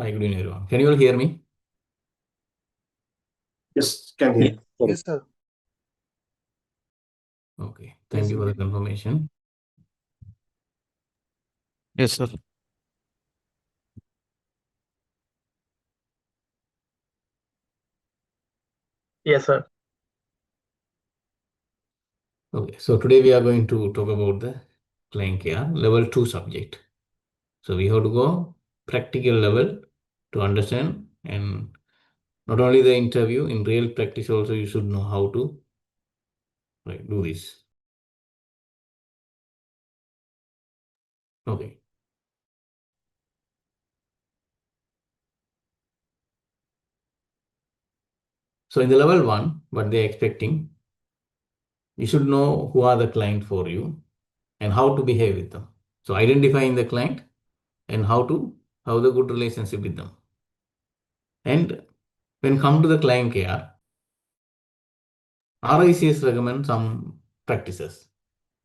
Hi, good evening, everyone. Can you all hear me? Yes, can hear. Yes, sir. Okay. Thank you for the confirmation. Yes, sir. Yes, sir. Okay. So today we are going to talk about the client care level 2 subject. So we have to go practical level to understand, and not only the interview, in real practice also you should know how to do this. Okay. So in the level 1, what they are expecting, you should know who are the client for you and how to behave with them. So identifying the client and how to have the good relationship with them. And when come to the client care, RICS recommend some practices.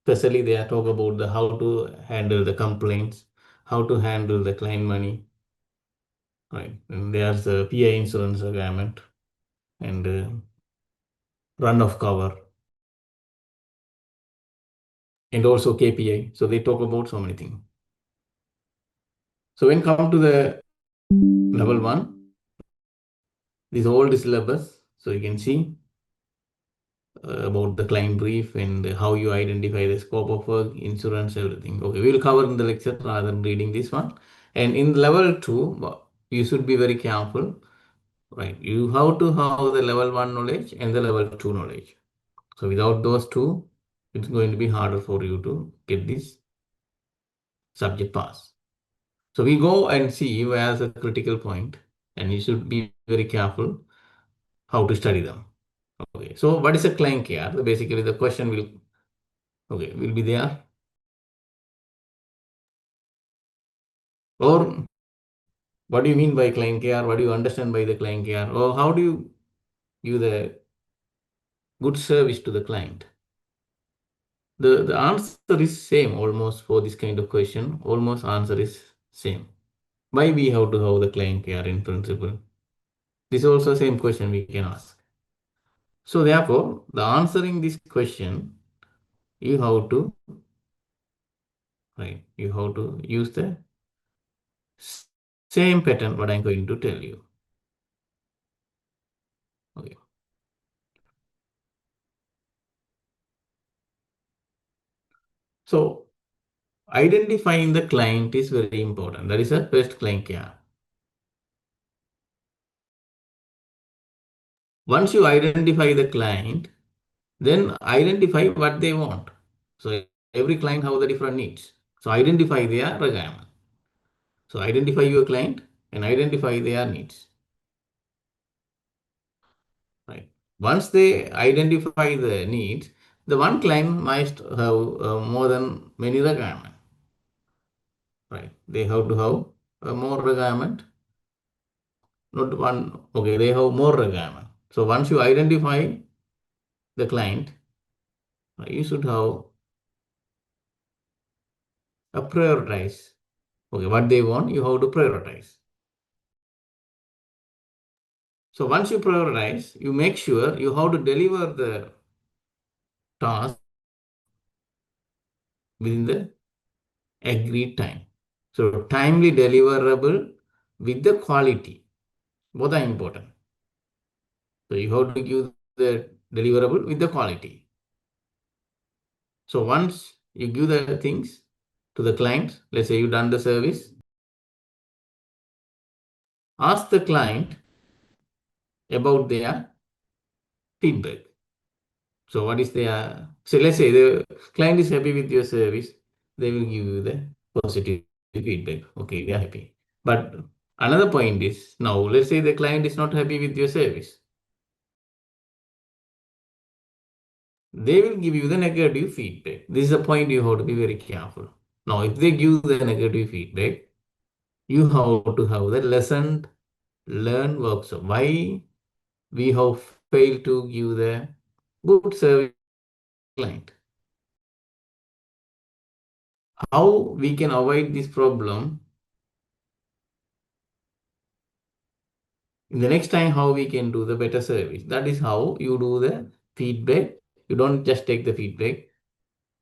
Especially they are talk about the how to handle the complaints, how to handle the client money, right? And there's a PI insurance requirement and run of cover and also KPI. So they talk about so many things. So when come to the level 1, this old syllabus. So you can see about the client brief and how you identify the scope of work, insurance, everything. Okay, we will cover in the lecture rather than reading this one. And in level 2, you should be very careful, right? You have to have the level 1 knowledge and the level 2 knowledge. So without those two, it's going to be harder for you to get this subject pass. So we go and see where's a critical point, and you should be very careful how to study them. Okay, so what is a client care? Basically, the question will be there. Or what do you mean by client care? What do you understand by the client care? Or how do you give the good service to the client? The answer is same almost for this kind of question. Almost answer is same. Why we have to have the client care in principle? This is also same question we can ask. So therefore, the answering this question, you have to use the same pattern what I'm going to tell you. Okay. So identifying the client is very important. That is a first client care. Once you identify the client, then identify what they want. So every client have the different needs. So identify their requirement. So identify your client and identify their needs. Right. Once they identify the needs, the one client must have more than many requirements. Right. They have to have more requirement. Not one. Okay. They have more requirement. So once you identify the client, you should have a prioritize. Okay. What they want, you have to prioritize. So once you prioritize, you make sure you have to deliver the task within the agreed time. So timely deliverable with the quality. Both are important. So you have to give the deliverable with the quality. So once you give the things to the client, let's say you've done the service, ask the client about their feedback. So what is their, so let's say the client is happy with your service, they will give you the positive feedback. Okay, they are happy. But another point is, now let's say the client is not happy with your service. They will give you the negative feedback. This is a point you have to be very careful. Now, if they give the negative feedback, you have to have the lesson learn workshop. Why we have failed to give the good service to the client. How we can avoid this problem in the next time how we can do the better service. That is how you do the feedback. You don't just take the feedback.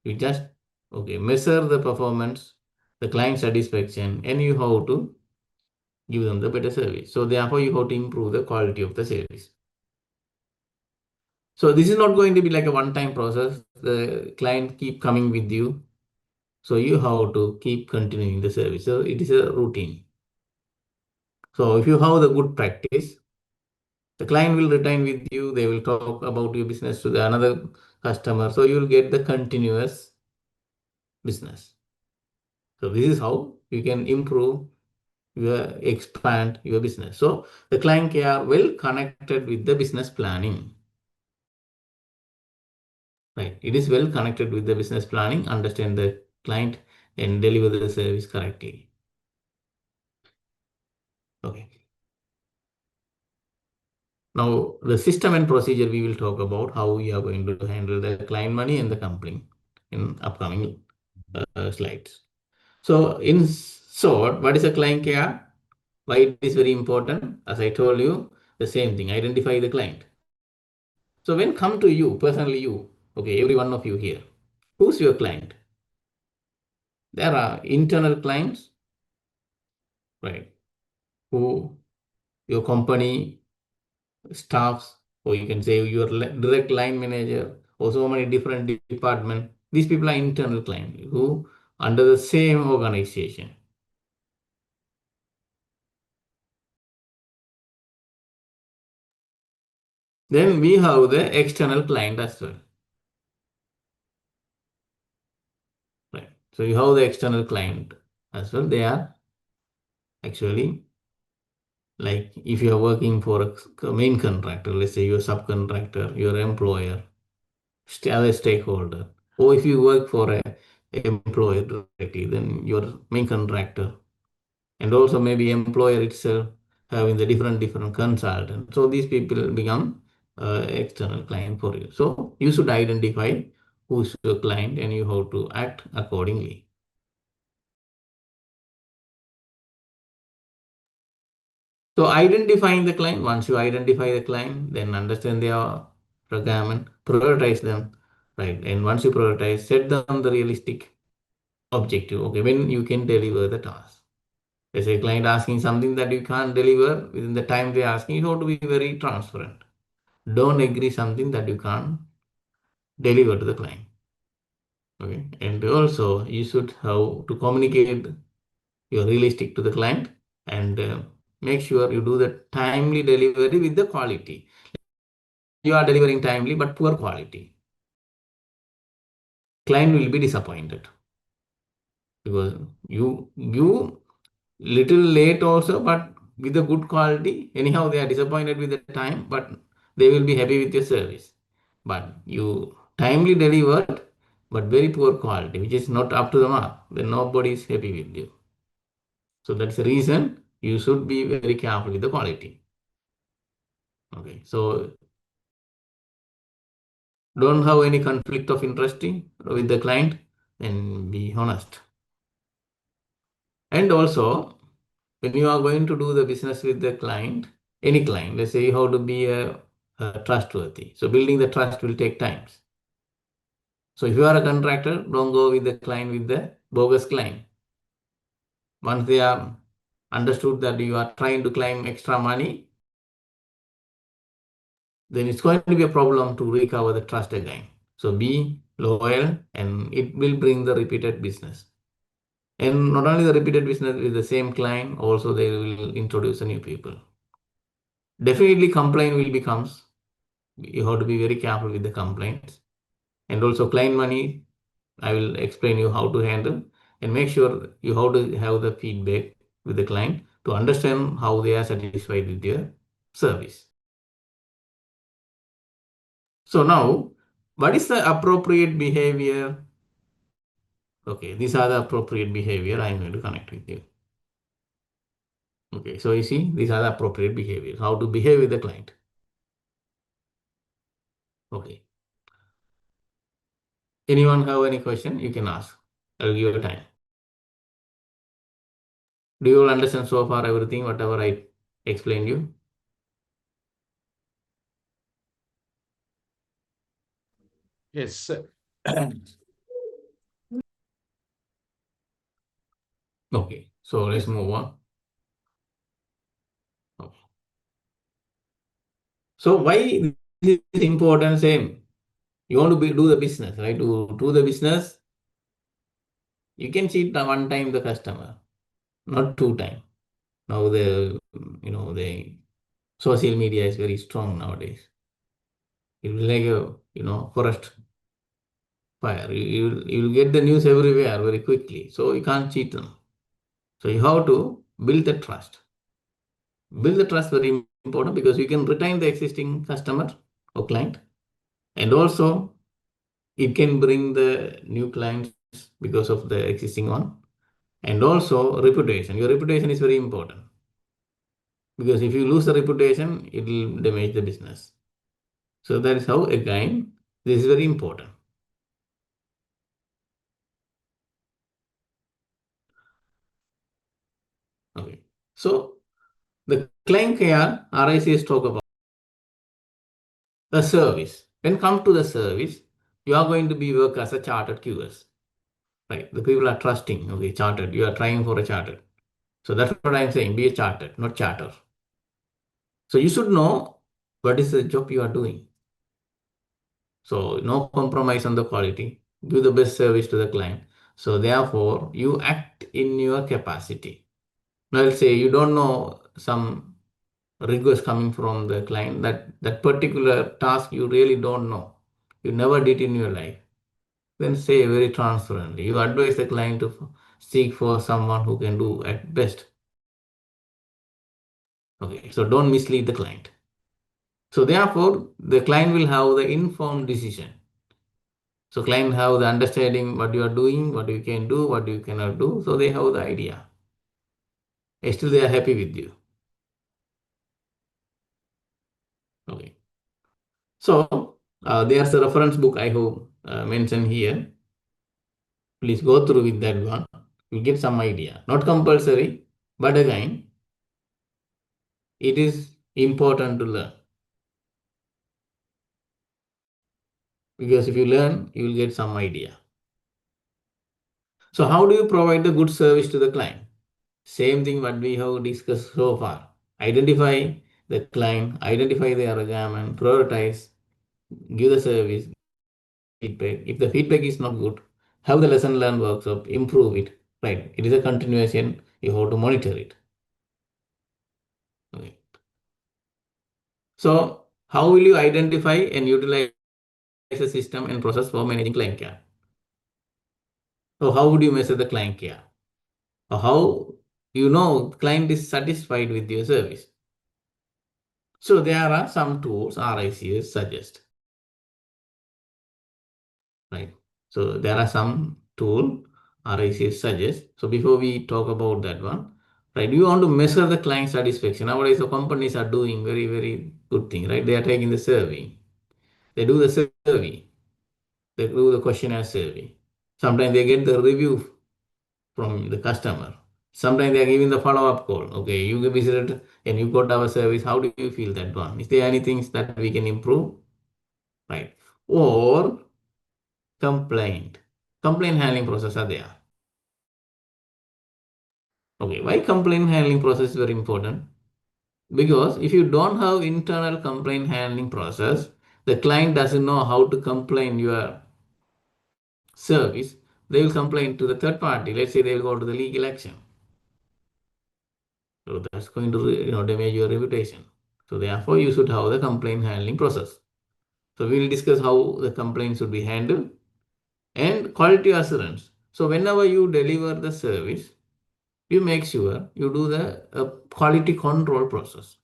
You just measure the performance, the client satisfaction, and you have to give them the better service. So therefore, you have to improve the quality of the service. So this is not going to be like a one-time process. The client keep coming with you. So you have to keep continuing the service. So it is a routine. So if you have the good practice, the client will return with you. They will talk about your business to the another customer. So you will get the continuous business. So this is how you can improve expand your business. So the client care well connected with the business planning. Right. It is well connected with the business planning, understand the client and deliver the service correctly. Okay. Now the system and procedure we will talk about how we are going to handle the client money and the company in upcoming slides. So in short, what is a client care? Why it is very important? As I told you, the same thing, identify the client. So when come to you, personally you, okay, every one of you here, who's your client? There are internal clients, right, who your company staffs, or you can say your direct line manager, or so many different departments. These people are internal clients who under the same organization. Then we have the external client as well. Right. So you have the external client as well. They are actually like if you are working for a main contractor, let's say your subcontractor, your employer, other stakeholder, or if you work for a employer directly, then your main contractor, and also maybe employer itself having the different consultants. So these people become external client for you. So you should identify who's your client and you have to act accordingly. So identifying the client, once you identify the client, then understand their requirement, prioritize them, right? And once you prioritize, set them the realistic objective. Okay, when you can deliver the task. There's a client asking something that you can't deliver within the time they're asking, you have to be very transparent. Don't agree something that you can't deliver to the client. Okay, and also you should have to communicate you're realistic to the client and make sure you do the timely delivery with the quality. You are delivering timely but poor quality. Client will be disappointed because you little late also, but with a good quality. Anyhow, they are disappointed with the time, but they will be happy with your service. But you timely delivered, but very poor quality, which is not up to the mark. Then nobody is happy with you. So that's the reason you should be very careful with the quality. Okay, so don't have any conflict of interest with the client and be honest. And also, when you are going to do the business with the client, any client, let's say you have to be trustworthy. So building the trust will take time. So if you are a contractor, don't go with the client with the bogus client. Once they are understood that you are trying to claim extra money, then it's going to be a problem to recover the trust again. So be loyal and it will bring the repeated business. And not only the repeated business with the same client, also they will introduce a new people. Definitely complaint will becomes. You have to be very careful with the complaints. And also client money, I will explain you how to handle and make sure you have to have the feedback with the client to understand how they are satisfied with your service. So now, what is the appropriate behavior? Okay, these are the appropriate behavior I'm going to connect with you. Okay, so you see, these are the appropriate behaviors, how to behave with the client. Okay. Anyone have any question? You can ask. I'll give you time. Do you all understand so far everything, whatever I explained you? Yes. Okay, so let's move on. Okay. So why this is important? Same. You want to do the business, right? To do the business, you can cheat one time the customer, not two time. Now the social media is very strong nowadays. It will like a forest fire. You'll get the news everywhere very quickly. So you can't cheat them. So you have to build the trust. Build the trust very important because you can retain the existing customer or client, and also it can bring the new clients because of the existing one, and also reputation. Your reputation is very important because if you lose the reputation, it will damage the business. So that is how, again, this is very important. Okay. So the client care RICS talk about the service. When come to the service, you are going to be work as a chartered QS. Right. The people are trusting, okay, chartered. You are trying for a chartered. So that's what I'm saying. Be a chartered, not charter. So you should know what is the job you are doing. So no compromise on the quality. Give the best service to the client. So therefore, you act in your capacity. Now, let's say you don't know some request coming from the client, that particular task you really don't know. You never did in your life. Then say very transparently. You advise the client to seek for someone who can do at best. Okay, so don't mislead the client. So therefore, the client will have the informed decision. So client have the understanding what you are doing, what you can do, what you cannot do. So they have the idea. Still, they are happy with you. Okay. So there's a reference book I have mentioned here. Please go through with that one. You get some idea. Not compulsory, but again, it is important to learn. Because if you learn, you will get some idea. So how do you provide the good service to the client? Same thing what we have discussed so far. Identify the client, identify their requirement, prioritize, give the service, feedback. If the feedback is not good, have the lesson learned workshop, improve it. Right. It is a continuation. You have to monitor it. Okay. So how will you identify and utilize a system and process for managing client care? So how would you measure the client care? Or how client is satisfied with your service? So there are some tools RICS suggest. Right. So there are some tool RICS suggest. So before we talk about that one, right, you want to measure the client satisfaction. Nowadays, the companies are doing very, very good thing, right? They are taking the survey. They do the survey. They do the questionnaire survey. Sometimes they get the review from the customer. Sometimes they are giving the follow-up call. Okay, you visited and you got our service. How do you feel that one? Is there anything that we can improve? Right. Or complaint. Complaint handling process are there. Okay, why complaint handling process is very important? Because if you don't have internal complaint handling process, the client doesn't know how to complain your service. They will complain to the third party. Let's say they will go to the legal action. So that's going to damage your reputation. So therefore, you should have the complaint handling process. So we will discuss how the complaint should be handled and quality assurance. So whenever you deliver the service, you make sure you do the quality control process,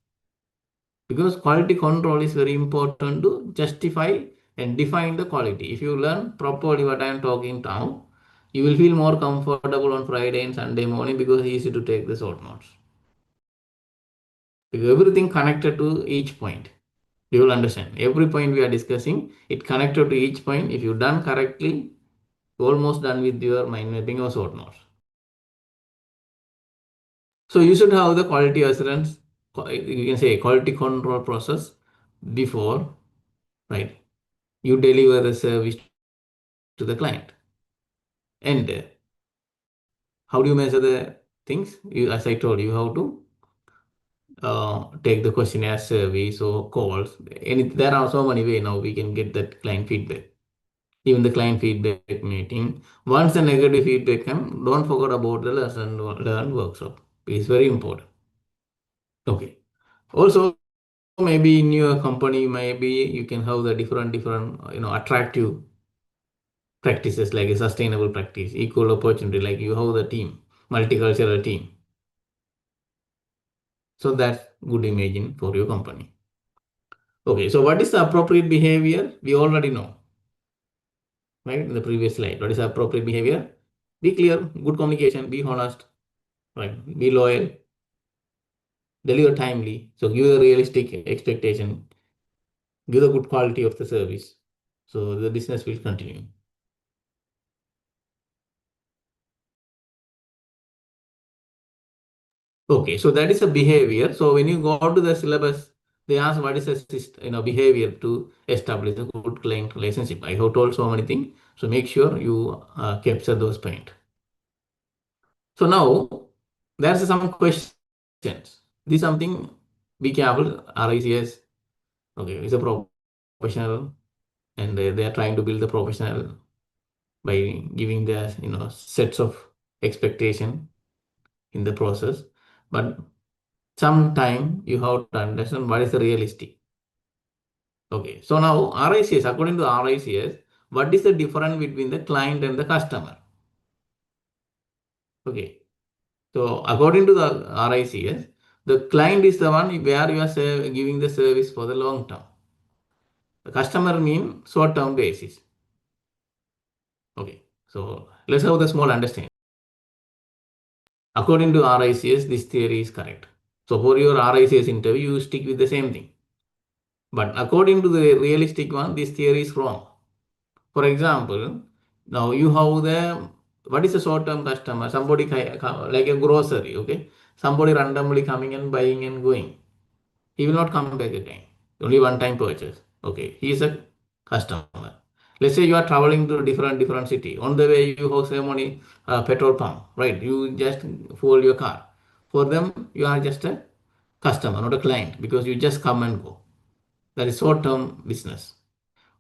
because quality control is very important to justify and define the quality. If you learn properly what I am talking now, you will feel more comfortable on Friday and Sunday morning because it's easy to take the short notes. Because everything connected to each point. You will understand. Every point we are discussing, it connected to each point. If you done correctly, almost done with your mind mapping or short notes. So you should have the quality assurance, you can say quality control process before, right? you deliver the service to the client. And how do you measure the things? As I told you, how to take the questionnaire surveys or calls. And there are so many ways now we can get that client feedback. Even the client feedback meeting. Once the negative feedback comes, don't forget about the lesson learn workshop. It's very important. Okay. Also, maybe in your company, maybe you can have the different attractive practices like a sustainable practice, equal opportunity, like you have the team, multicultural team. So that's good imaging for your company. Okay, so what is the appropriate behavior? We already know, right? In the previous slide, what is the appropriate behavior? Be clear, good communication, be honest, right? Be loyal, deliver timely. So give a realistic expectation, give a good quality of the service. So the business will continue. Okay, so that is a behavior. So when you go to the syllabus, they ask what is a behavior to establish a good client relationship. I have told so many things. So make sure you capture those points. So now there's some questions. This is something be careful. RICS, okay, is a professional, and they are trying to build the professional by giving the sets of expectation in the process. But sometime you have to understand what is the realistic. Okay, so now RICS, according to RICS, what is the difference between the client and the customer? Okay, so according to the RICS, the client is the one where you are giving the service for the long term. The customer means short term basis. Okay, so let's have the small understanding. According to RICS, this theory is correct. So for your RICS interview, you stick with the same thing. But according to the realistic one, this theory is wrong. For example, now you have what is a short-term customer? Somebody like a grocery, okay? Somebody randomly coming and buying and going. He will not come back again. Only one time purchase. Okay, he is a customer. Let's say you are traveling to different city. On the way, you have so many petrol pump, right? You just fuel your car. For them, you are just a customer, not a client, because you just come and go. That is short-term business.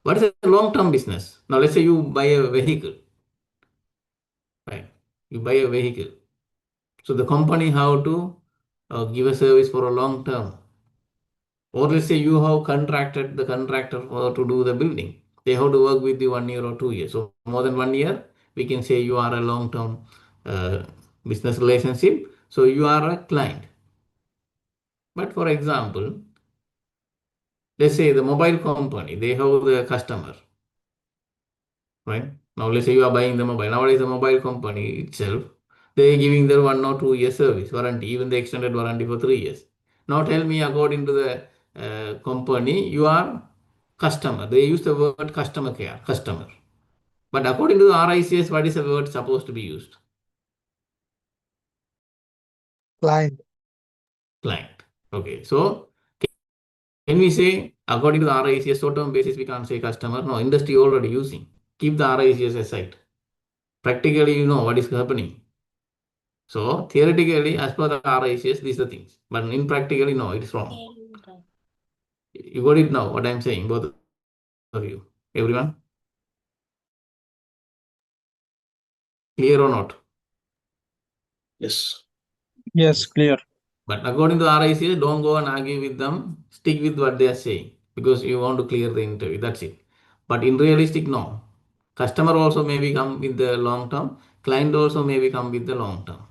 What is a long-term business? Now, let's say you buy a vehicle, right? You buy a vehicle. So the company have to give a service for a long term. Or let's say you have contracted the contractor to do the building. They have to work with you 1 year or 2 years. So more than 1 year, we can say you are a long-term uh, business relationship. So you are a client. But for example, let's say the mobile company, they have the customer, right? Now let's say you are buying the mobile. Nowadays, the mobile company itself, they are giving their 1 or 2 year service warranty, even the extended warranty for 3 years. Now tell me, according to the company, you are customer. They use the word customer care, customer. But according to the RICS, what is the word supposed to be used? Client. Client. Okay, so can we say, according to the RICS, short-term basis, we can't say customer? No, industry already using. Keep the RICS aside. Practically, you know what is happening. So theoretically, as per the RICS, these are the things. But in practically, no, it's wrong. You got it now, what I'm saying, both of you. Everyone? Clear or not? Yes. Yes, clear. But according to RICS, don't go and argue with them. Stick with what they are saying because you want to clear the interview. That's it. But in realistic, no. Customer also maybe come with the long term. Client also maybe come with the long term.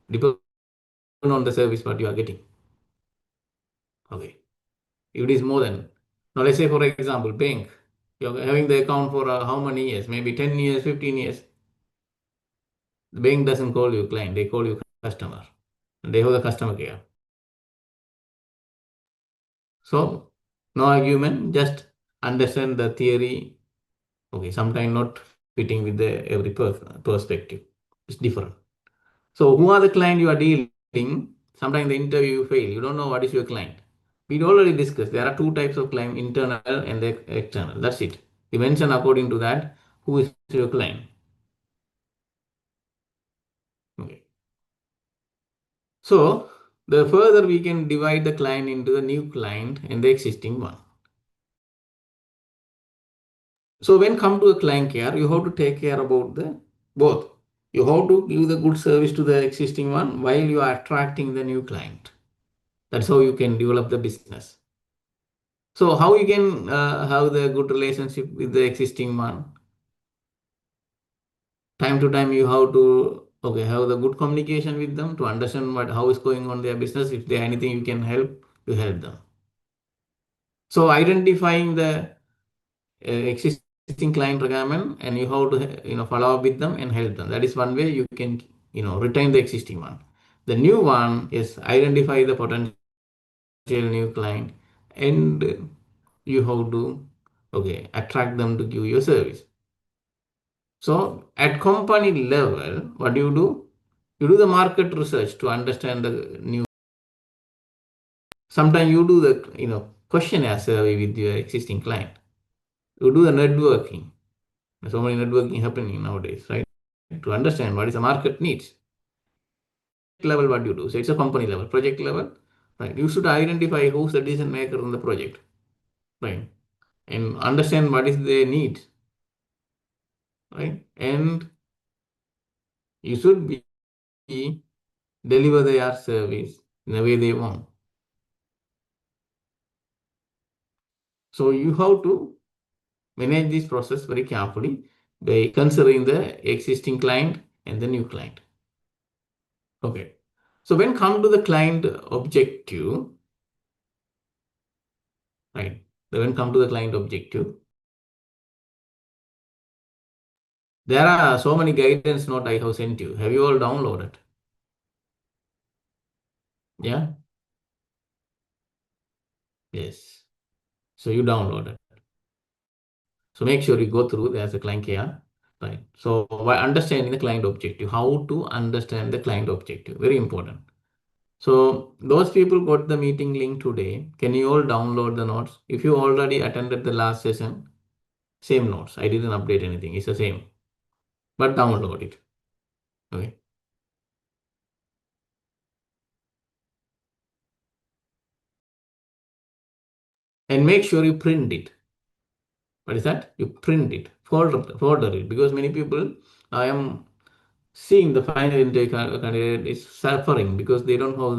Depend on the service what you are getting. Okay. If it is more than, now let's say for example, bank. You're having the account for how many years? Maybe 10 years, 15 years. The bank doesn't call you client, they call you customer. And they have the customer care. So, no argument, just understand the theory. Okay, sometimes not fitting with the every perspective. It's different. So, who are the client you are dealing? Sometimes the interview you fail. You don't know what is your client. We already discussed. There are two types of client: internal and the external. That's it. You mention according to that who is your client. Okay. So the further we can divide the client into the new client and the existing one. So when come to a client care, you have to take care about the both. You have to give the good service to the existing one while you are attracting the new client. That's how you can develop the business. So how you can have the good relationship with the existing one? Time to time you have to have the good communication with them to understand how is going on their business. If there anything you can help, you help them. So identifying the existing client requirement and you have to follow up with them and help them. That is one way you can retain the existing one. The new one is identify the potential new client and you have to attract them to give your service. So at company level, what do? You do the market research to understand the new. Sometimes you do the questionnaire survey with your existing client. You do the networking. So many networking happening nowadays, right? To understand what is the market needs. Level, what you do? So it's a company level, project level, right? You should identify who's the decision maker on the project, right? And understand what is their need, right? And you should be deliver their service in the way they want. So you have to manage this process very carefully by considering the existing client and the new client. Okay. So when come to the client objective, right? When come to the client objective, there are so many guidance notes I have sent you. Have you all downloaded? Yeah. Yes. So you downloaded. So make sure you go through. There's a client care, right? So by understanding the client objective, how to understand the client objective, very important. So those people got the meeting link today. Can you all download the notes? If you already attended the last session, same notes. I didn't update anything. It's the same, but download it. Okay. And make sure you print it. What is that? You print it, folder it, because many people, I am seeing the final intake candidate is suffering because they don't have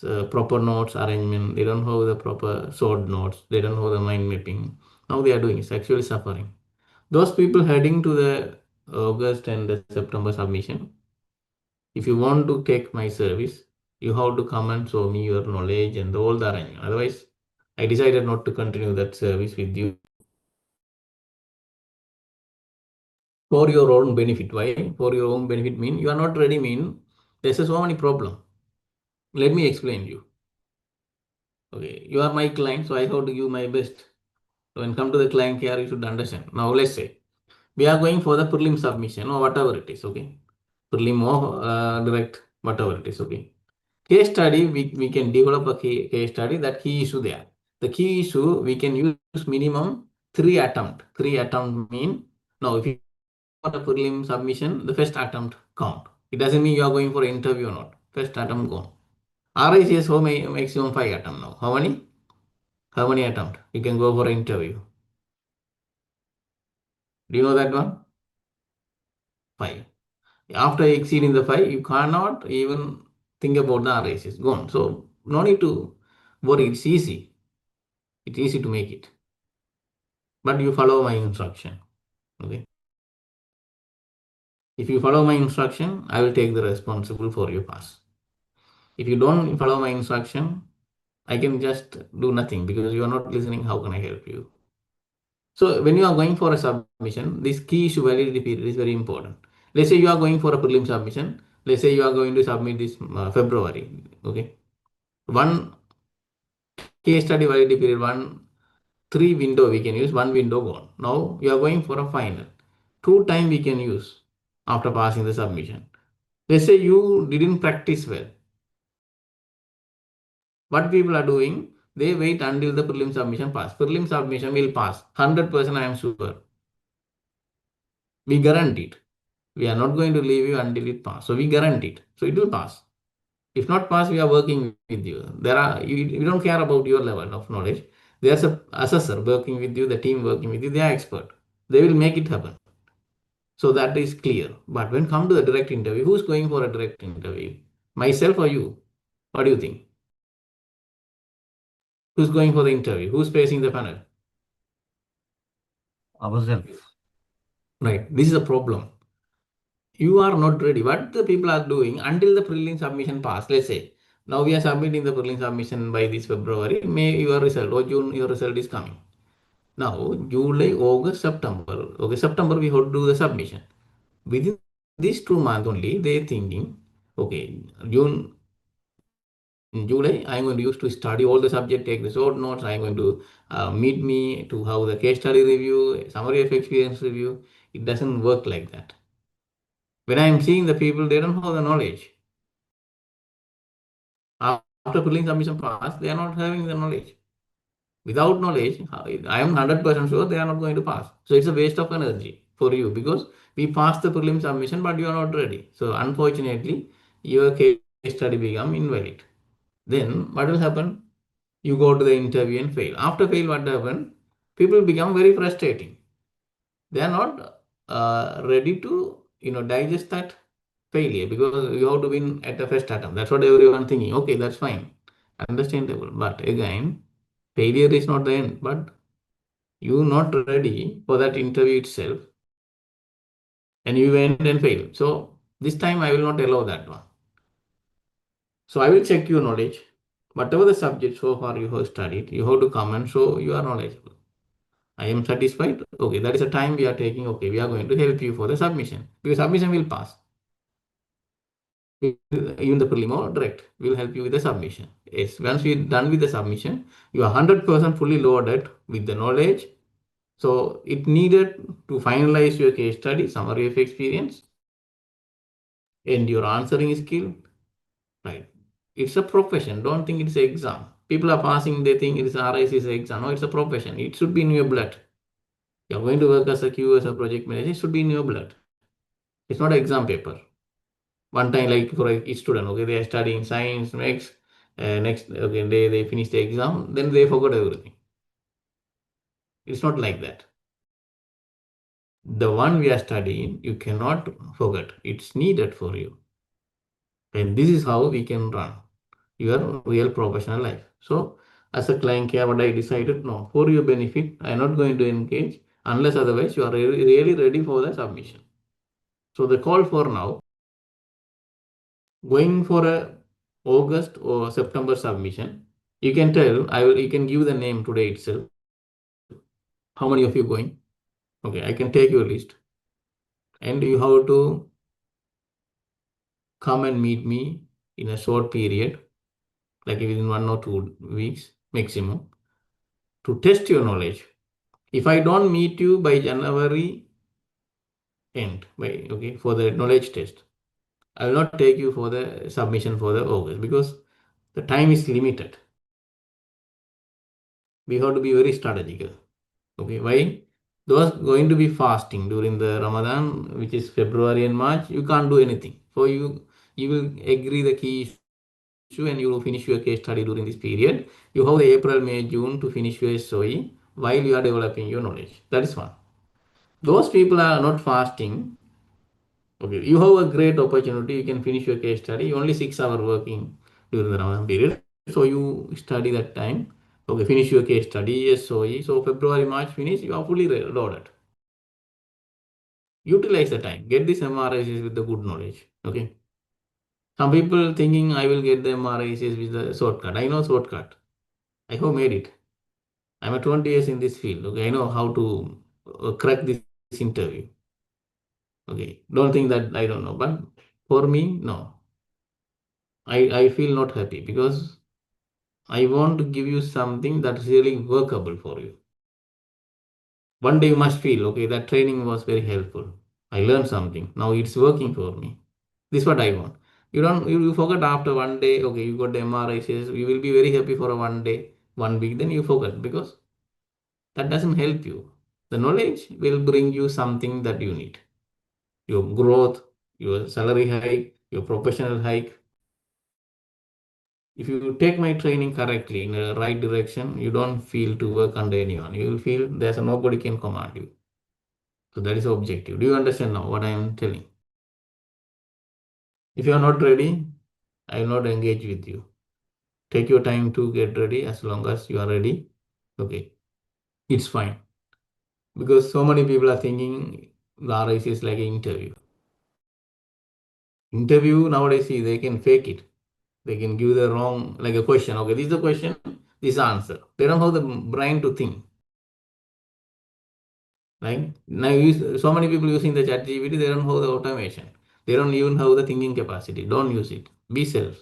the proper notes arrangement, they don't have the proper sword notes, they don't have the mind mapping. Now they are doing is actually suffering. Those people heading to the August and the September submission, if you want to take my service, you have to come and show me your knowledge and all the arrangement. Otherwise, I decided not to continue that service with you. For your own benefit. Why? For your own benefit mean you are not ready mean there's so many problem. Let me explain you. Okay, you are my client, so I have to give my best. So when come to the client care, you should understand. Now let's say we are going for the prelim submission or whatever it is. Okay, prelim or direct, whatever it is. Okay, case study we can develop a case study that key issue there. The key issue we can use minimum 3 attempt. 3 attempt mean now if you a prelim submission, the first attempt count. It doesn't mean you are going for interview or not. First attempt gone. RICS how many maximum 5 attempt now. How many? How many attempt? You can go for interview. Do you know that one? 5. After exceeding the 5, you cannot even think about the RICS. Gone. So no need to worry. It's easy. It's easy to make it. But you follow my instruction. Okay. If you follow my instruction, I will take the responsible for your pass. If you don't follow my instruction, I can just do nothing because you are not listening. How can I help you? So when you are going for a submission, this key issue validity period is very important. Let's say you are going for a prelim submission. Let's say you are going to submit this February. Okay. One case study validity period, 3 window we can use, 1 window gone. Now you are going for a final. 2 time we can use after passing the submission. Let's say you didn't practice well. What people are doing, They wait until the prelim submission pass. Prelim submission will pass. 100% I am sure. We guarantee it. We are not going to leave you until it pass. So we guarantee it. So it will pass. If not pass, we are working with you. We don't care about your level of knowledge. There's a assessor working with you, the team working with you, they are expert. They will make it happen. So that is clear. But when come to the direct interview, who's going for a direct interview? Myself or you? What do you think? Who's going for the interview? Who's facing the panel? Ourselves. Right. This is a problem. You are not ready. What the people are doing until the prelim submission pass, let's say, now we are submitting the prelim submission by this February, May your result or June your result is coming. Now, July, August, September. Okay, September we have to do the submission. Within these 2 months only, they thinking, okay, June, in July, I'm going to use to study all the subject, take the short notes. I'm going to meet me to have the case study review, summary of experience review. It doesn't work like that. When I'm seeing the people, they don't have the knowledge. After prelim submission pass, they are not having the knowledge. Without knowledge, I am 100% sure they are not going to pass. So it's a waste of energy for you because we passed the prelim submission, but you are not ready. So unfortunately, your case study become invalid. Then what will happen? You go to the interview and fail. After fail, what happen? People become very frustrating. They are not ready to digest that failure because you have to win at the first attempt. That's what everyone thinking. Okay, that's fine, understandable. But again, failure is not the end. But you not ready for that interview itself, and you went and failed. So this time I will not allow that one. So I will check your knowledge. Whatever the subject so far you have studied, you have to come and show you are knowledgeable. I am satisfied. Okay, that is the time we are taking. Okay, we are going to help you for the submission because submission will pass. Even the prelim or direct will help you with the submission. Yes, once we are done with the submission, you are 100% fully loaded with the knowledge. So it needed to finalize your case study, summary of experience, and your answering skill. Right. It's a profession. Don't think it's an exam. People are passing, they think it's RIC's exam. No, it's a profession. It should be in your blood. You're going to work as a QA, as a project manager, it should be in your blood. It's not an exam paper. One time, like for a student, okay, they are studying science, next, okay, they finish the exam, then they forgot everything. It's not like that. The one we are studying, you cannot forget. It's needed for you. And this is how we can run your real professional life. So, as a client care, what I decided, no, for your benefit, I'm not going to engage unless otherwise you are really ready for the submission. So, the call for now, going for a August or September submission, you can tell, you can give the name today itself. How many of you going? Okay, I can take your list. And you have to come and meet me in a short period, like within 1 or 2 weeks maximum, to test your knowledge. If I don't meet you by January end, for the knowledge test, I will not take you for the submission for the August because the time is limited. We have to be very strategical. Okay, why? Those going to be fasting during the Ramadan, which is February and March, you can't do anything. So you will agree the key issue and you will finish your case study during this period. You have the April, May, June to finish your SOE while you are developing your knowledge. That is one. Those people are not fasting. Okay, you have a great opportunity. You can finish your case study. Only 6 hours working during the Ramadan period. So you study that time. Okay, finish your case study, SOE. So February, March finish, you are fully loaded. Utilize the time. Get this MRICs with the good knowledge. Okay. Some people thinking I will get the MRICs with the shortcut. I know shortcut. I have made it. I'm a 20 years in this field. Okay, I know how to crack this interview. Okay, don't think that I don't know. But for me, no. I feel not happy because I want to give you something that's really workable for you. One day you must feel, okay, that training was very helpful. I learned something. Now it's working for me. This is what I want. You forget after one day, okay, you got the MRIs, you will be very happy for a one day. 1 week, then you forget because that doesn't help you. The knowledge will bring you something that you need. Your growth, your salary hike, your professional hike. If you take my training correctly in the right direction, you don't feel to work under anyone. You will feel there's nobody can command you. So that is the objective. Do you understand now what I am telling? If you are not ready, I will not engage with you. Take your time to get ready. As long as you are ready, okay, it's fine. Because so many people are thinking the RIC is like an interview. Interview nowadays, see, they can fake it. They can give the wrong, like a question. Okay, this is the question, this is the answer. They don't have the brain to think. Right? Now, so many people using the chat GPT, they don't have the automation. They don't even have the thinking capacity. Don't use it. Be self.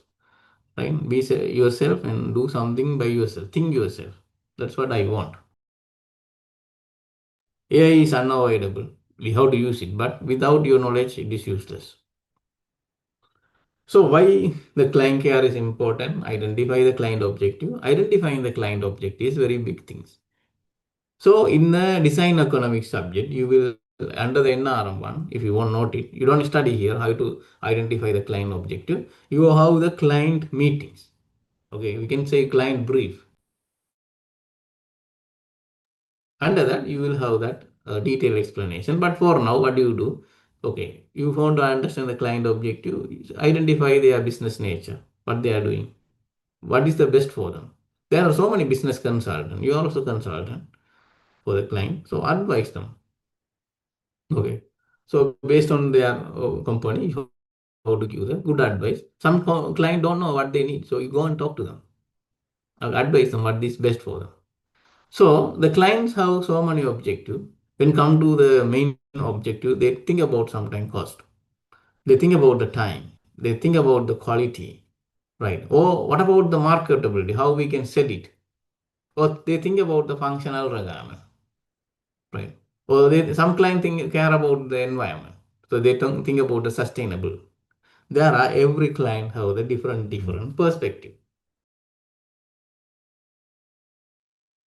Right? Be yourself and do something by yourself. Think yourself. That's what I want. AI is unavoidable. We have to use it, but without your knowledge, it is useless. So why the client care is important? Identify the client objective. Identifying the client objective is very big things. So in the design economics subject, you will under the NRM1, if you want note it, you don't study here how to identify the client objective. You have the client meetings. Okay, we can say client brief. Under that, you will have that detailed explanation. But for now, what do you do? Okay, you want to understand the client objective, identify their business nature, what they are doing, what is the best for them. There are so many business consultants. You are also consultant for the client, so advise them. Okay, so based on their company, you have to give them good advice. Some client don't know what they need, so you go and talk to them, advise them what is best for them. So the clients have so many objectives. When come to the main objective, they think about sometimes cost. They think about the time. They think about the quality, right? Or what about the marketability? How we can sell it? Or they think about the functional requirement, right? Or some client care about the environment, so they don't think about the sustainable. There are every client have the different perspective.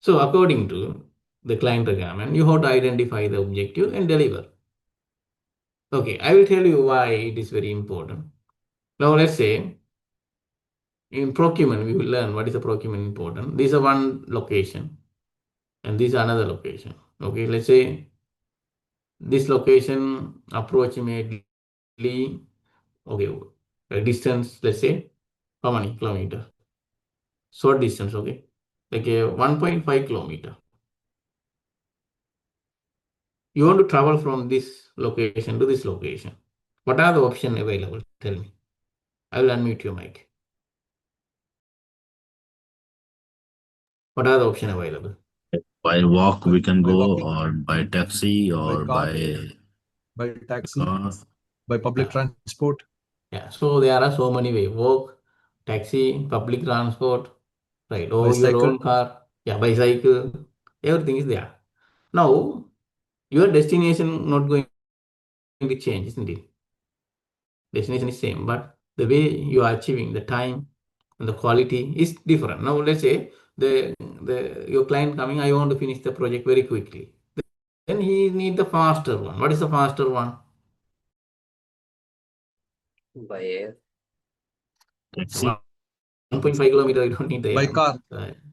So according to the client requirement, you have to identify the objective and deliver. Okay, I will tell you why it is very important. Now let's say in procurement, we will learn what is the procurement important. This is one location and this is another location. Okay, let's say this location approximately, okay, a distance, let's say, how many kilometer? Short distance, okay, like a 1.5 kilometer. You want to travel from this location to this location. What are the options available? Tell me. I will unmute your mic. What are the options available? By walk we can By go, walking, or by taxi, or car, by by taxi, car. by public Yeah. transport. Yeah, so there are so many ways. Walk, taxi, public transport, right? Or your Bicycle. own car. Yeah, bicycle. Everything is there. Now, your destination not going to change, isn't it? Destination is same, but the way you are achieving the time and the quality is different. Now, let's say your client coming, I want to finish the project very quickly. Then he need the faster one. What is the faster one? By air. Taxi. 1.5 kilometer, you don't need the By air. car.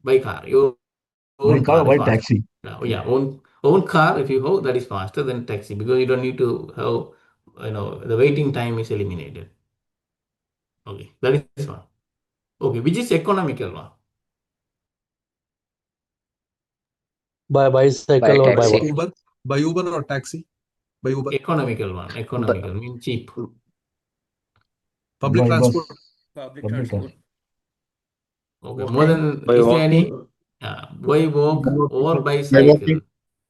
By car. Your By own car, car by is faster. taxi. Yeah, own car, if you have, that is faster than taxi because you don't need to have, the waiting time is eliminated. Okay, that is one. Okay, which is economical one? By bicycle By or by taxi. what? Uber. By Uber or taxi. By Uber. Economical one. Economical means cheap. Public By transport. bus. Public Public transport. Okay, Walking. more than, By is there any, walking. by walk or by By cycle? walking.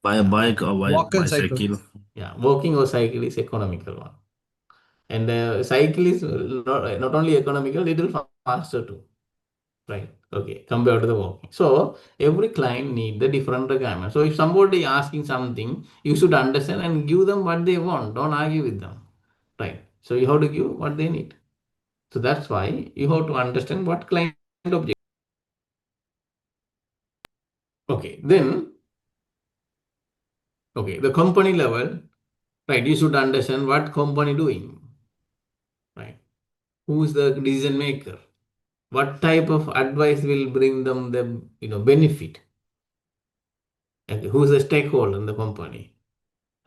By a bike or by Walk and cycle. bicycle. Yeah, walking or cycle is economical one. And cycle is not only economical, little faster too. Right. Okay. Compared to the walking. So every client need the different requirement. So if somebody asking something, you should understand and give them what they want. Don't argue with them. Right. So you have to give what they need. So that's why you have to understand what client objective. Okay, then, okay, the company level, right? You should understand what company doing, right? Who is the decision maker? What type of advice will bring them the benefit? Okay, who is the stakeholder in the company,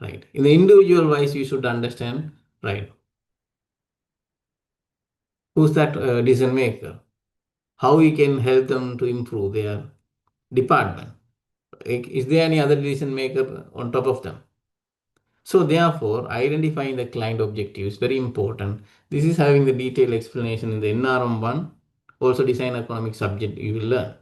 right? In the individual wise, you should understand, right? Who's that decision maker? How we can help them to improve their department? Is there any other decision maker on top of them? So therefore, identifying the client objective is very important. This is having the detailed explanation in the NRM1, also design economic subject you will learn.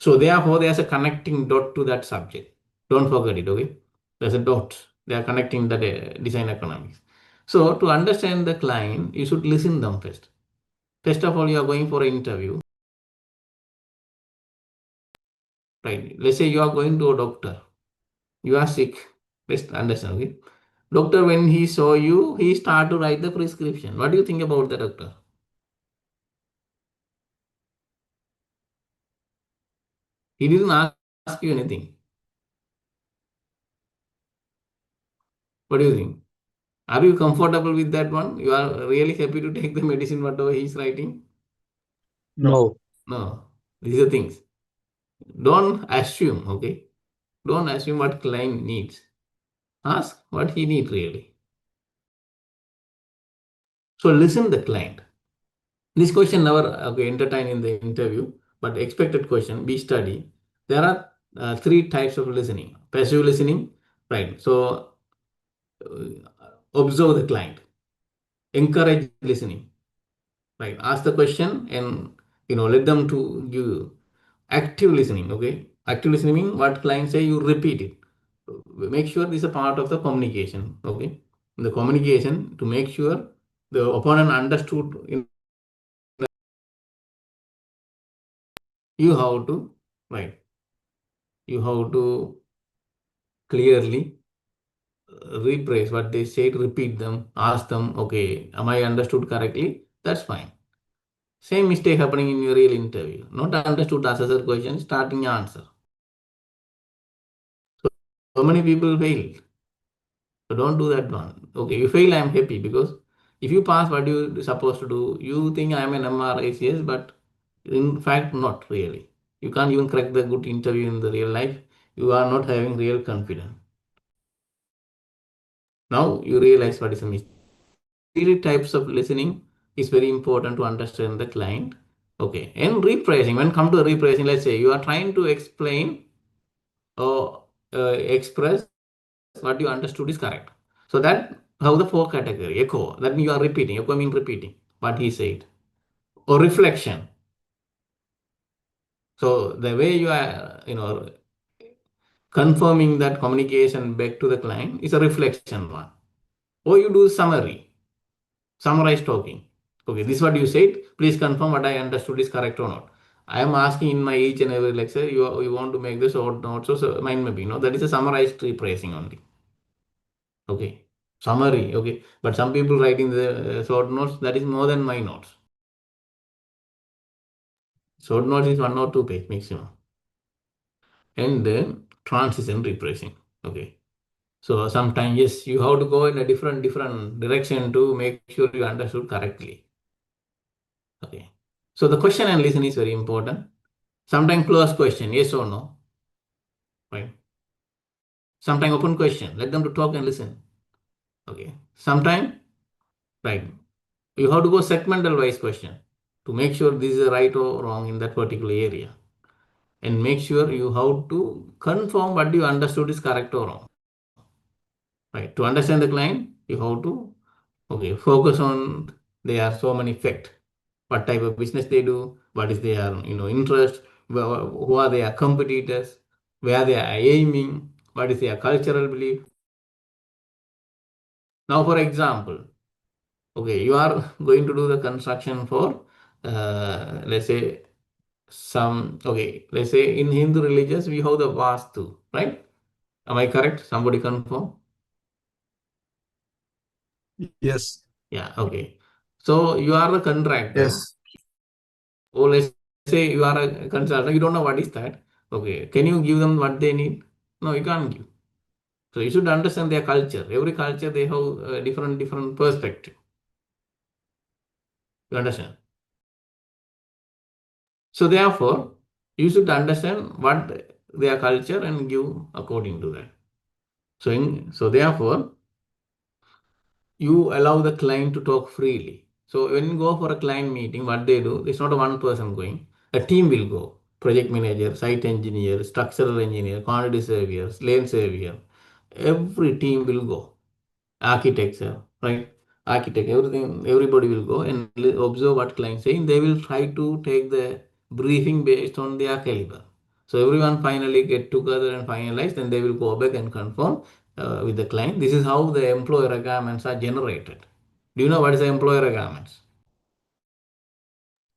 So therefore, there's a connecting dot to that subject. Don't forget it, okay? There's a dot. They are connecting the design economics. So to understand the client, you should listen them first. First of all, you are going for an interview. Right. Let's say you are going to a doctor. You are sick. Let's understand, okay? Doctor, when he saw you, he started to write the prescription. What do you think about the doctor? He didn't ask you anything. What do you think? Are you comfortable with that one? You are really happy to take the medicine, whatever he is writing? No. No. These are things. Don't assume, okay? Don't assume what client needs. Ask what he needs really. So listen the client. This question never entertained in the interview, but expected question, be study. There are three types of listening. Passive listening, right? So observe the client. Encourage listening, right? Ask the question and let them to give active listening, okay? Active listening means what client say, you repeat it. Make sure this is a part of the communication, okay? The communication to make sure the opponent understood. You have to, right? You have to clearly rephrase what they said, repeat them, ask them, okay, am I understood correctly? That's fine. Same mistake happening in your real interview. Not understood assessor question, starting answer. So many people fail. So don't do that one. Okay, you fail, I'm happy because if you pass what you're supposed to do, you think I'm an MRICS, but in fact, not really. You can't even crack the good interview in the real life. You are not having real confidence. Now you realize what is a mistake. Three types of listening is very important to understand the client. Okay, and rephrasing. When come to rephrasing, let's say you are trying to explain or express what you understood is correct. So that how the four category echo. That means you are repeating. Echo means repeating what he said. Or reflection. So the way you are confirming that communication back to the client is a reflection one. Or you do summary. Summarize talking. Okay, this is what you said. Please confirm what I understood is correct or not. I am asking in my each and every lecture, you want to make this short notes, so mind maybe, that is a summarized rephrasing only. Okay, summary, okay. But some people writing the short notes, that is more than my notes. Short notes is 1 or 2 page maximum. And then transition rephrasing. Okay. So sometimes, yes, you have to go in a different direction to make sure you understood correctly. Okay. So the question and listen is very important. Sometimes closed question, yes or no. Right. Sometimes open question, let them to talk and listen. Okay. Sometimes, right, you have to go segmental wise question to make sure this is right or wrong in that particular area. And make sure you have to confirm what you understood is correct or wrong. Right. To understand the client, you have to focus on there are so many facts. What type of business they do, what is their interest, who are their competitors, where they are aiming, what is their cultural belief. Now, for example, okay, you are going to do the construction for, let's say, let's say in Hindu religions, we have the Vastu, right? Am I correct? Somebody confirm? Yes. Yeah, okay. So you are the contractor. Yes. Or let's say you are a consultant, you don't know what is that. Okay, can you give them what they need? No, you can't give. So you should understand their culture. Every culture, they have a different perspective. You understand? So therefore, you should understand what their culture and give according to that. So therefore, you allow the client to talk freely. So when you go for a client meeting, what they do, it's not a one person going. A team will go. Project manager, site engineer, structural engineer, quantity surveyor, lane surveyor. Every team will go. Architects, right? Architect, everything, everybody will go and observe what client saying. They will try to take the briefing based on their caliber. So everyone finally get together and finalize, then they will go back and confirm with the client. This is how the employer requirements are generated. Do you know what is the employer requirements?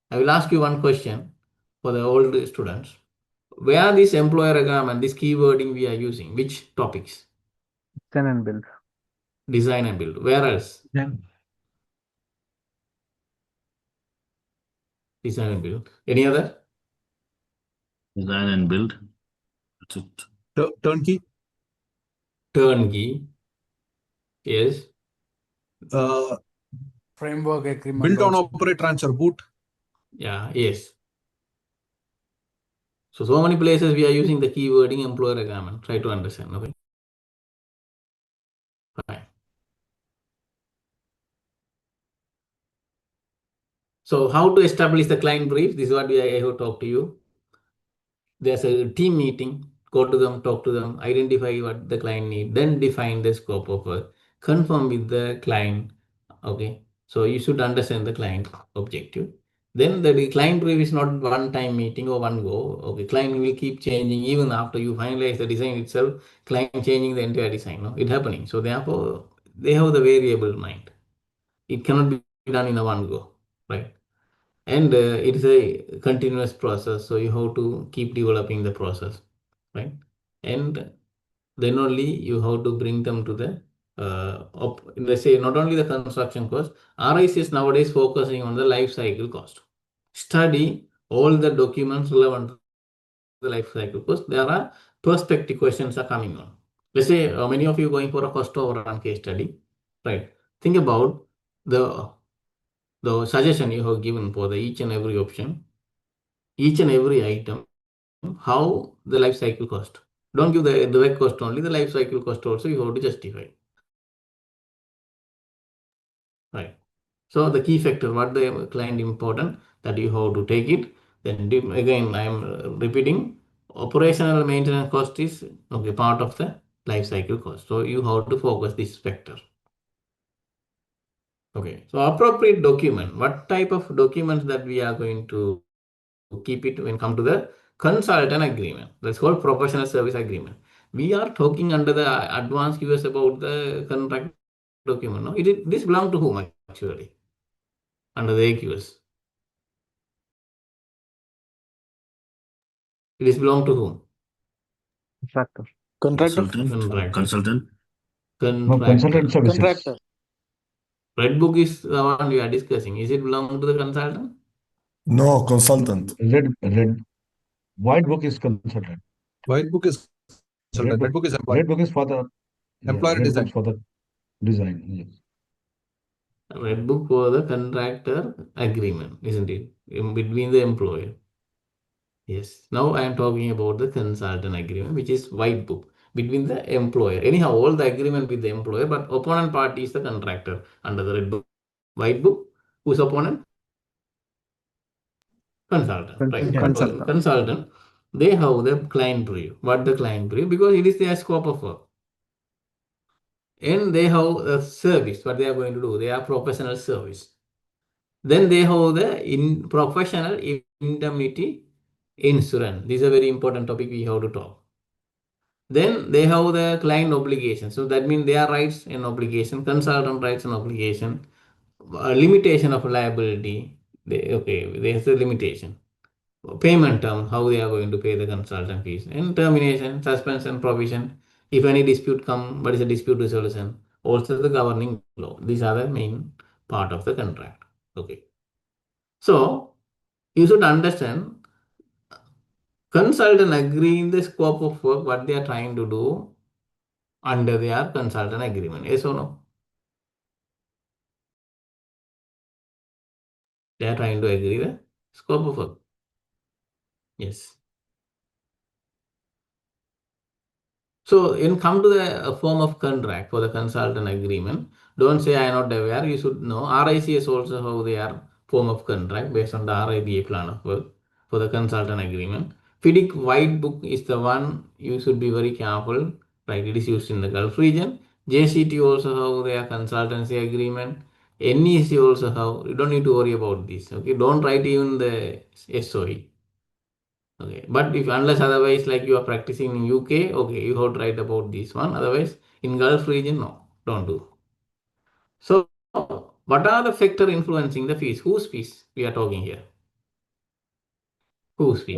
I will ask you one question for the old students. Where this employer requirement, this keywording we are using, which topics? Design and build. Design and build. Where else? Then Design and build. Any other? Design and build. That's it. turnkey, Turnkey. Yes. Framework agreement. build on also. operate transfer boot. Yeah. Yes. So many places we are using the keywording employer requirement. Try to understand. Okay. Fine. So how to establish the client brief? This is what I have talked to you. There's a team meeting. Go to them, talk to them, identify what the client need, then define the scope of work, confirm with the client. Okay. So you should understand the client objective. Then the client brief is not one-time meeting or one go. Okay, client will keep changing even after you finalize the design itself. Client changing the entire design. No, it's happening. So therefore, they have the variable mind. It cannot be done in a one go, right? And it is a continuous process. So you have to keep developing the process, right? And then only you have to bring them to the let's say not only the construction cost. RIC is nowadays focusing on the life cycle cost. Study all the documents relevant to the life cycle cost. There are perspective questions are coming on. Let's say many of you going for a cost overrun case study, right? Think about the suggestion you have given for the each and every option, each and every item, how the life cycle cost. Don't give the direct cost only, the life cycle cost also you have to justify. Right. So the key factor, what the client important, that you have to take it. Then again, I am repeating, operational maintenance cost is okay part of the life cycle cost. So you have to focus this factor. Okay. So appropriate document, what type of documents that we are going to keep it when come to the consultant agreement. That's called professional service agreement. We are talking under the advanced US about the contract document. No, this belong to whom actually? Under the AQS. It is belong to whom? Contractor. Contractor. Consultant. Consultant. No, Contractor. consultant services. Contractor. Red book is the one we are discussing. Is it belong to the consultant? No, consultant. White book is consultant. White book is consultant. Red book is employee. Red book is for the Employer red design. book for the design. Yes. Red book for the contractor agreement, isn't it? In between the employer. Yes. Now I am talking about the consultant agreement, which is white book between the employer. Anyhow, all the agreement with the employer, but opponent party is the contractor under the red book. White book, who's opponent? Consultant. Right. Consultant. Consultant. They have the client brief. What the client brief? Because it is their scope of work. And they have a service, what they are going to do. They are professional service. Then they have the professional indemnity insurance. This is a very important topic we have to talk. Then they have the client obligation. So that means their rights and obligation, consultant rights and obligation, limitation of liability. There's a limitation. Payment term, how they are going to pay the consultant fees, and termination, suspension, provision. If any dispute come, what is a dispute resolution? Also the governing law. These are the main part of the contract. Okay. So you should understand consultant agree in the scope of work, what they are trying to do under their consultant agreement. Yes or no? They are trying to agree the scope of work. Yes. So in come to the form of contract for the consultant agreement, don't say I am not aware. You should know RICS also have their form of contract based on the RIBA plan of work for the consultant agreement. FIDIC white book is the one you should be very careful. Right, it is used in the Gulf region. JCT also have their consultancy agreement. NEC also have. You don't need to worry about this. Okay, don't write even the SOE. Okay, but if unless otherwise like you are practicing in UK, okay, you have to write about this one. Otherwise, in Gulf region, no, don't do. So, what are the factor influencing the fees? Whose fees we are talking here? Whose fees?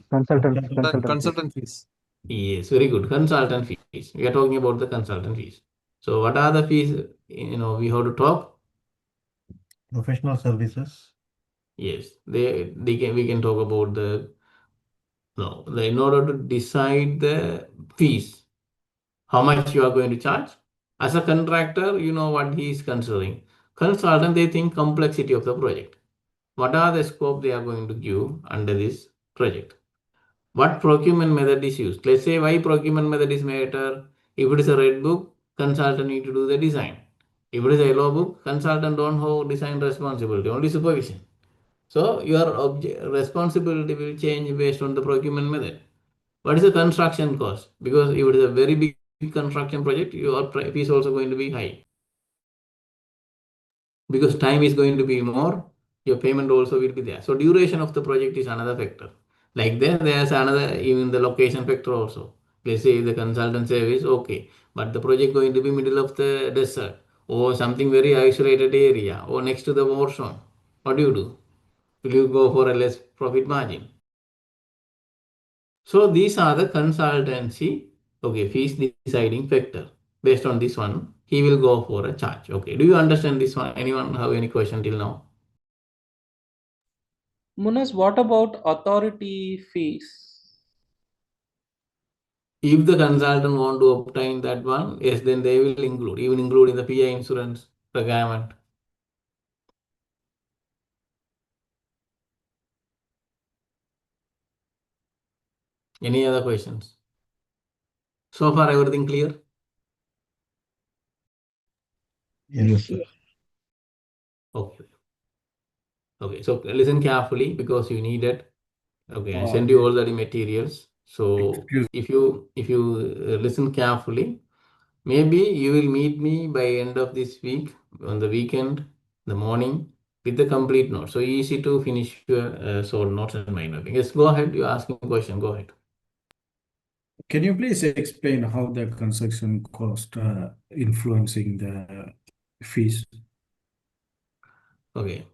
Consultant fees. Yes, very good. Consultant fees. We are talking about the consultant fees. So, what are the fees? We have to talk. Professional services. Yes, we can talk about in order to decide the fees, how much you are going to charge. As a contractor, you know what he is considering. Consultant, they think complexity of the project. What are the scope they are going to give under this project? What procurement method is used? Let's say why procurement method is better. If it is a red book, consultant need to do the design. If it is a yellow book, consultant don't have design responsibility, only supervision. So your responsibility will change based on the procurement method. What is the construction cost? Because if it is a very big construction project, your fee is also going to be high. Because time is going to be more, your payment also will be there. So duration of the project is another factor. Like there's another, even the location factor also. Let's say the consultant service, okay, but the project going to be middle of the desert or something very isolated area or next to the war zone. What do you do? Will you go for a less profit margin? So these are the consultancy, fees deciding factor. Based on this one, he will go for a charge. Okay, do you understand this one? Anyone have any question till now? Munas, what about authority fees? If the consultant want to obtain that one, yes, then they will include, even include in the PI insurance requirement. Any other questions? So far, everything clear? Yes, sir. Okay. Okay, so listen carefully because you need it. Okay, I send you all the materials. So if you listen carefully, maybe you will meet me by end of this week on the weekend, the morning with the complete note. So easy to finish your short notes and mind mapping. Yes, go ahead. You're asking a question. Go ahead. Can you please explain how the construction cost influencing the fees? Okay.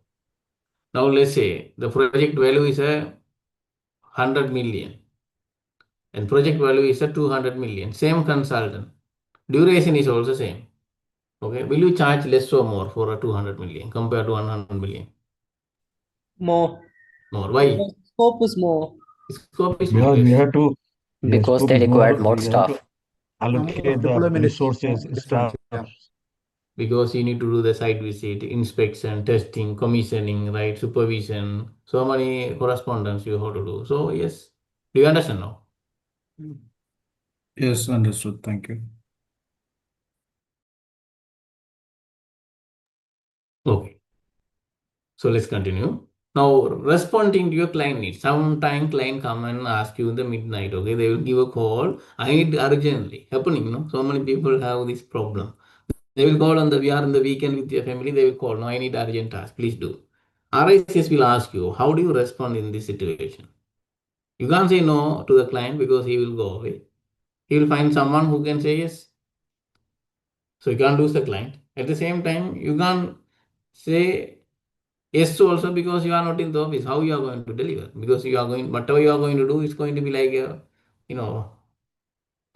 Now let's say the project value is 100 million and project value is 200 million. Same consultant. Duration is also same. Okay. Will you charge less or more for a 200 million compared to 100 million? More. More. Why? Because scope is more. Scope is Because more. we Yes. have to, Because scope they is more, required more we have staff. to allocate the resources, staff. Because you need to do the site visit, inspection, testing, commissioning, right, supervision. So many correspondence you have to do. So yes. Do you understand now? Yes, understood. Thank you. Okay. So let's continue. Now, responding to your client needs. Sometime client come and ask you in the midnight, okay? They will give a call. I need urgently. Happening, no? So many people have this problem. They will call we are in the weekend with your family. They will call, no, I need urgent task. Please do. RICS will ask you, how do you respond in this situation? You can't say no to the client because he will go away. He will find someone who can say yes. So you can't lose the client. At the same time, you can't say yes also because you are not in the office. How you are going to deliver? Because whatever you are going to do is going to be like a,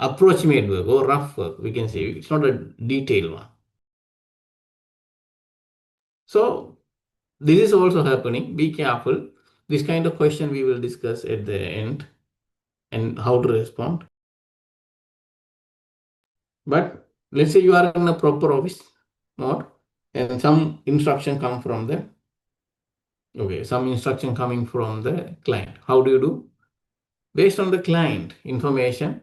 approximate work or rough work, we can say. It's not a detailed one. So this is also happening. Be careful. This kind of question we will discuss at the end. and how to respond. But let's say you are in a proper office mode and some instruction come from the, some instruction coming from the client. How do you do? Based on the client information,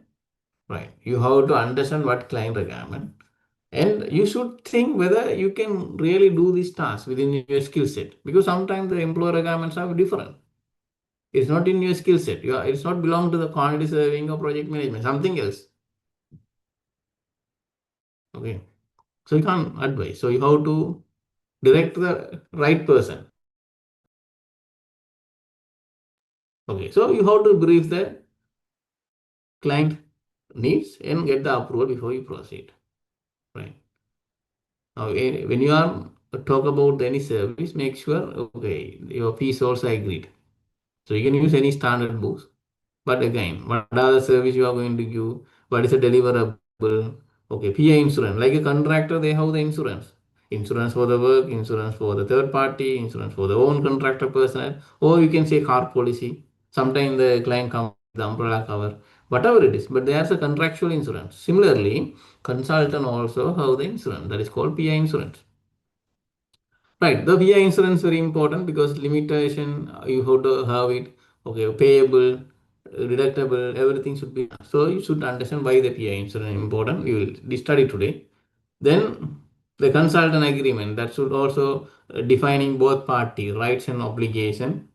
right? You have to understand what client requirement. And you should think whether you can really do this task within your skill set, because sometimes the employer requirements are different. It's not in your skill set. It's not belong to the quantity surveying or project management, something else. Okay. So you can't advise. So you have to direct the right person. Okay. So you have to brief the client needs and get the approval before you proceed. Right. Now, when you are talk about any service, make sure, your fees also agreed. So you can use any standard books. But again, what are the service you are going to give? What is a deliverable? Okay, PA insurance. Like a contractor, they have the insurance. Insurance for the work, insurance for the third party, insurance for the own contractor personnel, or you can say car policy. Sometimes the client comes with the umbrella cover, whatever it is. But there's a contractual insurance. Similarly, consultant also have the insurance. That is called PA insurance. Right, the PA insurance is very important because limitation, you have to have it, payable, deductible, everything should be. So you should understand why the PA insurance is important. We will study today. Then the consultant agreement, that should also defining both party rights and obligation.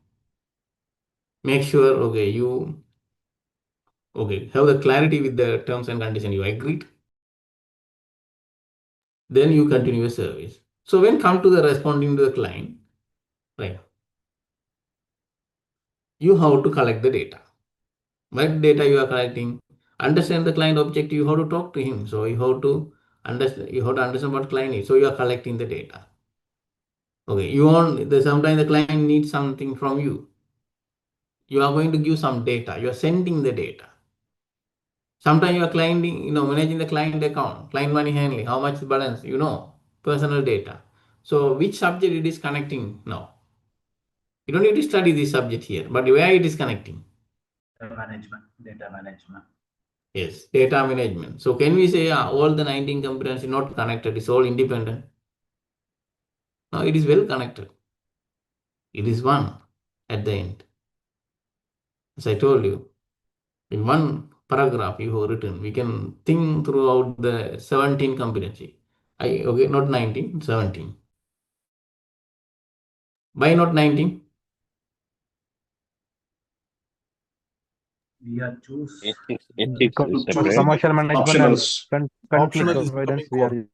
Make sure, you have the clarity with the terms and conditions you agreed. Then you continue your service. So when come to the responding to the client, right, you have to collect the data. What data you are collecting? Understand the client objective. You have to talk to him. So you have to understand what client is. So you are collecting the data. Okay, sometimes the client needs something from you. You are going to give some data. You are sending the data. Sometimes you are managing the client account, client money handling, how much balance, personal data. So which subject it is connecting now? You don't need to study this subject here, but where it is connecting? Data management. Yes, data management. So can we say all the 19 competencies not connected, it's all independent? No, it is well connected. It is one at the end. As I told you, in one paragraph you have written, we can think throughout the 17 competency. Not 19, 17. Why not 19? Because separate. commercial management Optionals. and conflict Optional is avoidance becoming we are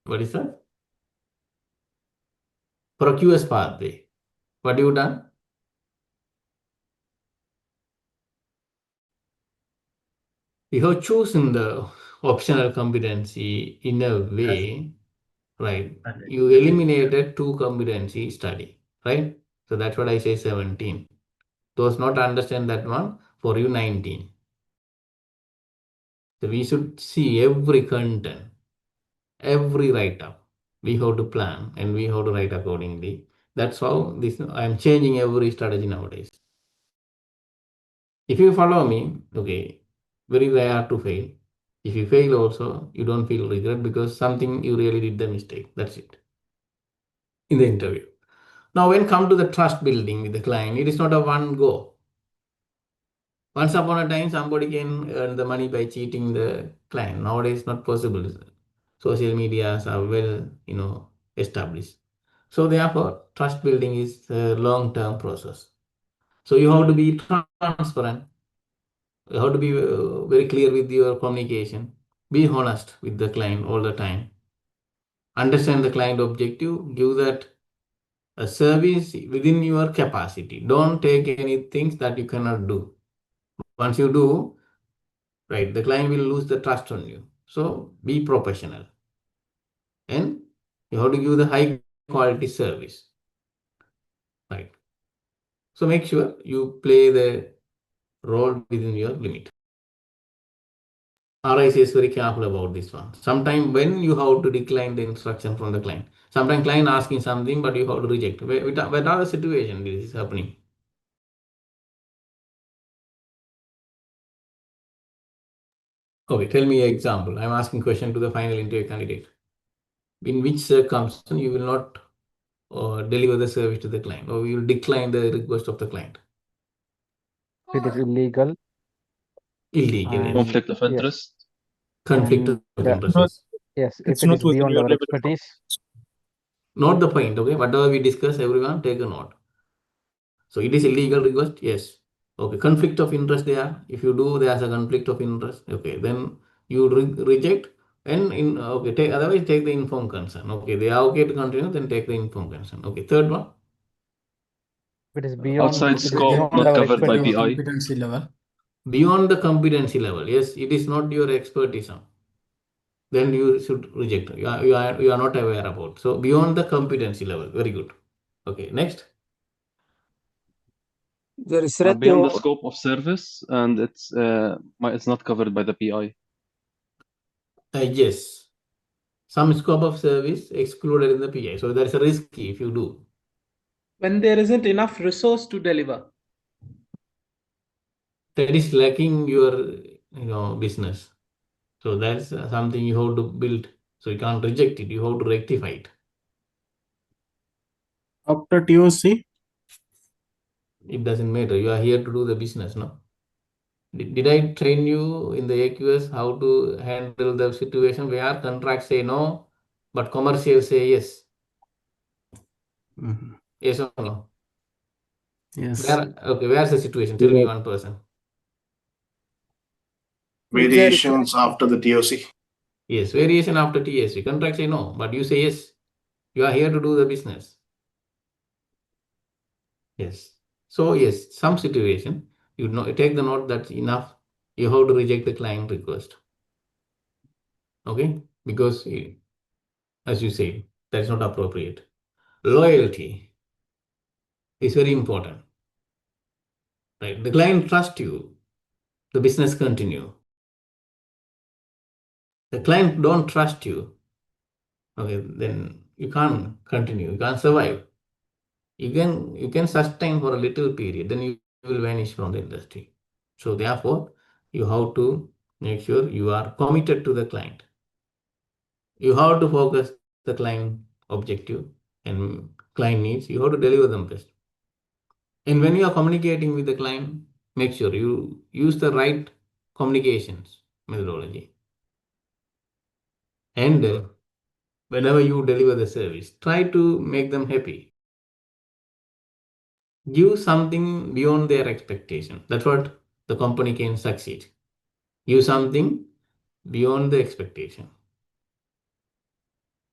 What is that? For a QS pathway, what you done? You have chosen the optional competency in a way, right? You eliminated 2 competency study, right? So that's what I say 17. Those not understand that one, for you 19. So we should see every content, every write-up. We have to plan and we have to write accordingly. That's how I'm changing every strategy nowadays. If you follow me, very rare to fail. If you fail also, you don't feel regret because something you really did the mistake. That's it. In the interview. Now, when come to the trust building with the client, it is not a one go. Once upon a time, somebody can earn the money by cheating the client. Nowadays, not possible. Social medias are well, established. So therefore, trust building is a long-term process. So you have to be transparent. You have to be very clear with your communication. Be honest with the client all the time. Understand the client objective. Give that a service within your capacity. Don't take any things that you cannot do. Once you do, right, the client will lose the trust on you. So be professional. And you have to give the high quality service. Right. So make sure you play the role within your limit. RIC is very careful about this one. Sometimes when you have to decline the instruction from the client, sometimes client asking something, but you have to reject. What are the situation this is happening? Okay, tell me an example. I'm asking question to the final interview candidate. In which circumstance you will not deliver the service to the client, or you will decline the request of the client? It is illegal. Illegal, yes. And Conflict of yes, interest. Conflict and of the- interest, Not- yes. yes, It's if it not is within beyond your our level. expertise. Note the point, okay? Whatever we discuss, everyone take a note. So it is illegal request, yes. Okay, conflict of interest there. If you do, there's a conflict of interest. Okay, then you reject and okay, otherwise take the informed consent. Okay, they are okay to continue, then take the informed consent. Okay, third one. If it is beyond, Outside it is scope, beyond not our covered by expertise. PI. Competency level. Beyond the competency level, yes, it is not your expertise. Then you should reject. You are not aware about. So beyond the competency level, very good. Okay, next. There is Beyond the ratio. scope of service, and it's not covered by the PI. Yes, some scope of service excluded in the PI. So there is a risk if you do. When there isn't enough resource to deliver. That is lacking your business. So that's something you have to build. So you can't reject it. You have to rectify it. After TOC, It doesn't matter. You are here to do the business, no? Did I train you in the AQS how to handle the situation where contracts say no, but commercials say yes? Mhm. Yes or no? Yes. Where's the situation? Tell me one person. Variations after the TOC. Yes, variation after TSC. Contract say no, but you say yes. You are here to do the business. Yes. So yes, some situation, you take the note that's enough. You have to reject the client request. Okay? Because as you say, that's not appropriate. Loyalty is very important. Right? The client trusts you. The business continue. The client don't trust you. Okay, then you can't continue. You can't survive. You can sustain for a little period, then you will vanish from the industry. So therefore, you have to make sure you are committed to the client. You have to focus the client objective and client needs. You have to deliver them best. And when you are communicating with the client, make sure you use the right communications methodology. And whenever you deliver the service, try to make them happy. Give something beyond their expectation. That's what the company can succeed. Give something beyond the expectation.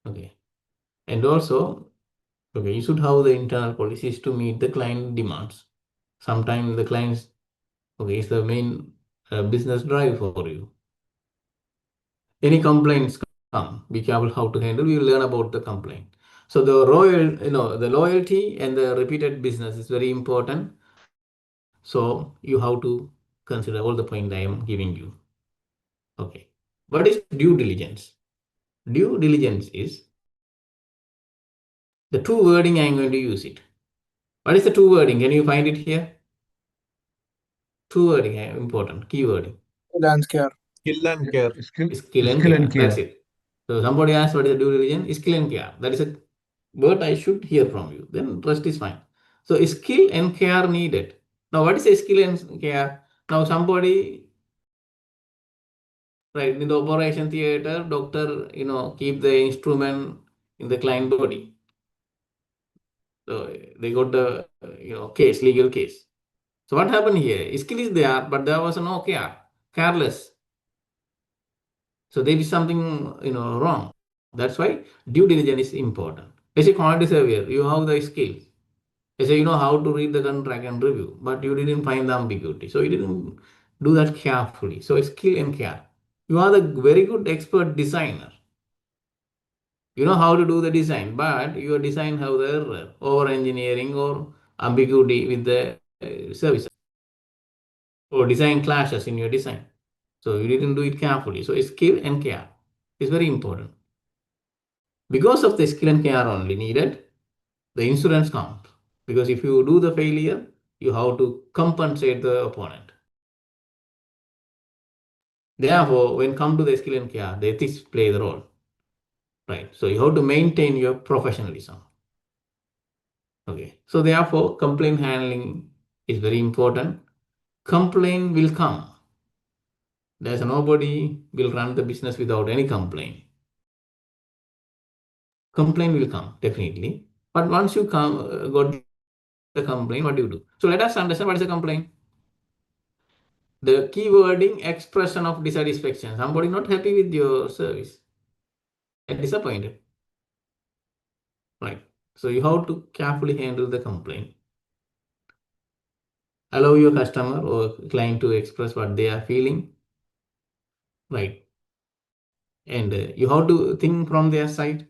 Okay. And also, okay, you should have the internal policies to meet the client demands. Sometimes the clients, okay, is the main business drive for you. Any complaints come, be careful how to handle. We will learn about the complaint. So the the loyalty and the repeated business is very important. So you have to consider all the points I am giving you. Okay. What is due diligence? Due diligence is the two wording I am going to use it. What is the two wording? Can you find it here? Two wording important. Key wording. Land care. Skill and care. Skill and care. That's it. So somebody asked what is the due diligence? Skill and care. That is a word I should hear from you. Then rest is fine. So skill and care needed. Now what is a skill and care? Now somebody, right, in the operation theater, doctor, keep the instrument in the client body. So they got the legal case. So what happened here? Skill is there, but there was no care, careless. So there is something wrong. That's why due diligence is important. As a quantity surveyor, you have the skills. As you know how to read the contract and review, but you didn't find the ambiguity. So you didn't do that carefully. So skill and care. You are the very good expert designer. You know how to do the design, but your design have the error, over engineering or ambiguity with the service, or design clashes in your design. So you didn't do it carefully. So skill and care is very important. Because of the skill and care only needed, the insurance comes. Because if you do the failure, you have to compensate the opponent. Therefore, when come to the skill and care, the ethics play the role. Right. So you have to maintain your professionalism. Okay. So therefore, complaint handling is very important. Complaint will come. There's nobody will run the business without any complaint. Complaint will come, definitely. But once you come, got the complaint, what do you do? So let us understand what is a complaint. The keywording expression of dissatisfaction. Somebody not happy with your service. Disappointed. Right. So you have to carefully handle the complaint. Allow your customer or client to express what they are feeling. Right. And you have to think from their side,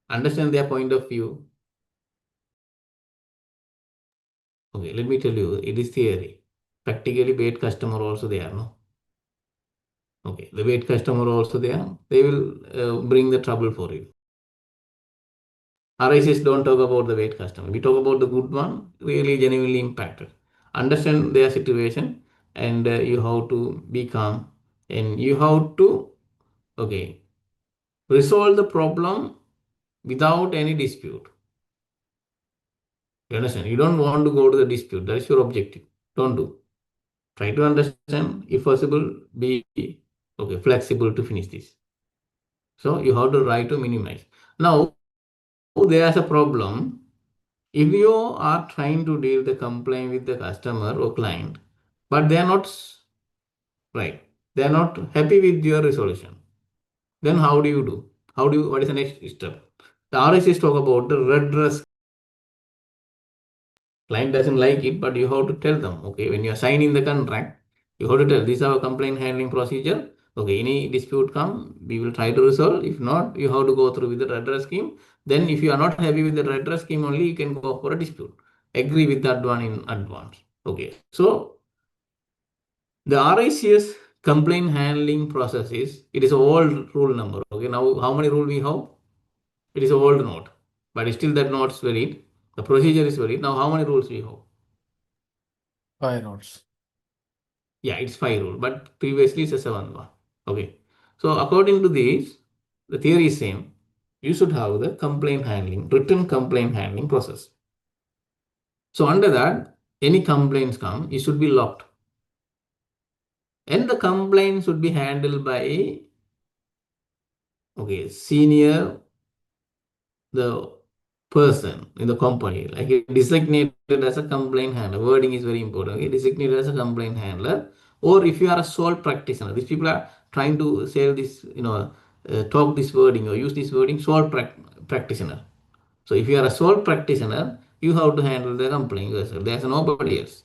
understand their point of view. Okay, let me tell you, it is theory. Practically, bad customer also there, no? Okay, the bad customer also there. They will bring the trouble for you. RICs don't talk about the bad customer. We talk about the good one, really genuinely impacted. Understand their situation, and you have to be calm, and you have to, okay, resolve the problem without any dispute. You understand? You don't want to go to the dispute. That is your objective. Don't do. Try to understand. If possible, be okay, flexible to finish this. So you have to try to minimize. Now, there's a problem. If you are trying to deal the complaint with the customer or client, but they are not right, they are not happy with your resolution, then how do you do? What is the next step? The RSS talk about the redress. Client doesn't like it, but you have to tell them, okay, when you are signing the contract, you have to tell this is our complaint handling procedure. Okay, any dispute come, we will try to resolve. If not, you have to go through with the redress scheme. Then if you are not happy with the redress scheme only, you can go for a dispute. Agree with that one in advance. Okay, so the RICS complaint handling process it is an old rule number. Okay, now how many rule we have? It is an old note, but still that note is valid. The procedure is valid. Now how many rules we have? 5 notes. Yeah, it's 5 rule, but previously it's a 7 one. Okay. So according to this, the theory is same. You should have the complaint handling, written complaint handling process. So under that, any complaints come, it should be locked. And the complaint should be handled by, okay, senior, the person in the company, like designated as a complaint handler. Wording is very important. Okay, designated as a complaint handler. Or if you are a sole practitioner, these people are trying to sell this, talk this wording or use this wording, sole practitioner. So if you are a sole practitioner, you have to handle the complaint yourself. There's nobody else.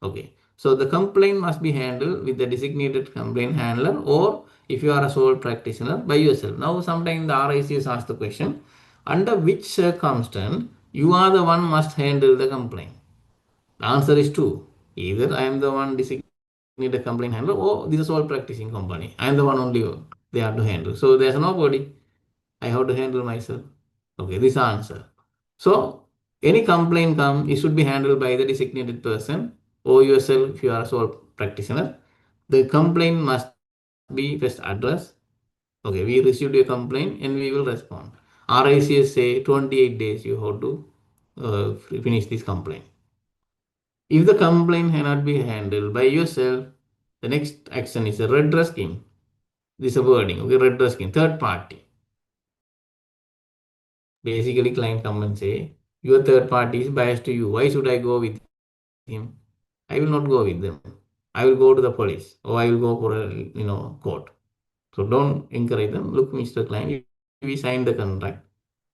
Okay. So the complaint must be handled with the designated complaint handler, or if you are a sole practitioner, by yourself. Now, sometimes the RICS ask the question, under which circumstance you are the one must handle the complaint? The answer is two. Either I am the one designated complaint handler, or this is all practicing company. I am the one only they have to handle. So there's nobody. I have to handle myself. Okay, this answer. So any complaint come, it should be handled by the designated person or yourself if you are a sole practitioner. The complaint must be first addressed. Okay, we received a complaint and we will respond. RICS say 28 days you have to finish this complaint. If the complaint cannot be handled by yourself, the next action is a redress scheme. This is a wording, okay, redress scheme, third party. Basically, client come and say, your third party is biased to you. Why should I go with him? I will not go with them. I will go to the police or I will go for a court. So don't encourage them. Look, Mr. Client, we signed the contract.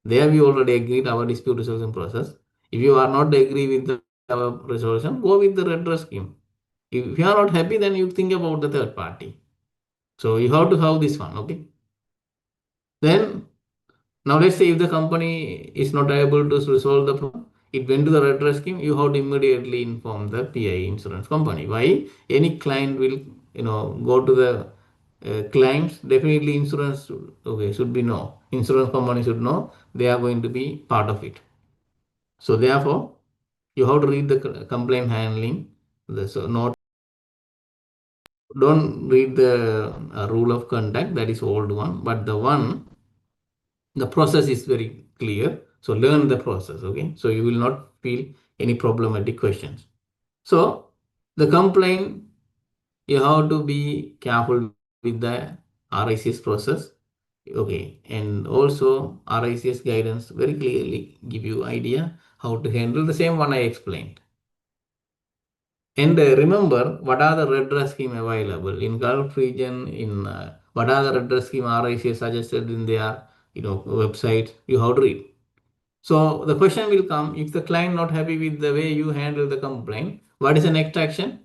There we already agreed our dispute resolution process. If you are not agree with our resolution, go with the redress scheme. If you are not happy, then you think about the third party. So you have to have this one, okay? Then, now let's say if the company is not able to resolve the problem, it went to the redress scheme, you have to immediately inform the PI insurance company. Why? Any client will, go to the clients, definitely insurance, okay, should be know. Insurance company should know they are going to be part of it. So therefore, you have to read the complaint handling, so not don't read the rule of conduct, that is old one, but the process is very clear. So learn the process, okay? So you will not feel any problematic questions. So the complaint, you have to be careful with the RICS process, okay? And also RICS guidance very clearly give you idea how to handle the same one I explained. And remember, what are the redress scheme available in Gulf region? What are the redress scheme RICS suggested in their website? You have to read. So the question will come: if the client not happy with the way you handle the complaint, what is the next action?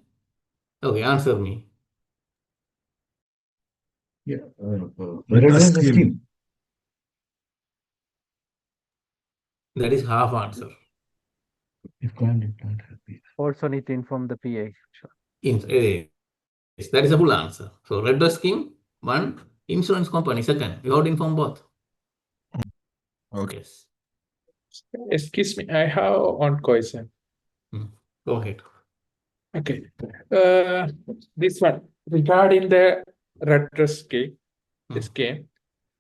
Okay, answer me. Yeah. Redress Redress scheme. scheme. That is half answer. If client is not happy. Also need to inform the PA. Sure. Yes, that is a full answer. So redress scheme, one, insurance company, second. You have to inform both. Okay. Yes. Excuse me, I have one question. Go ahead. Okay. This one regarding the redress scheme.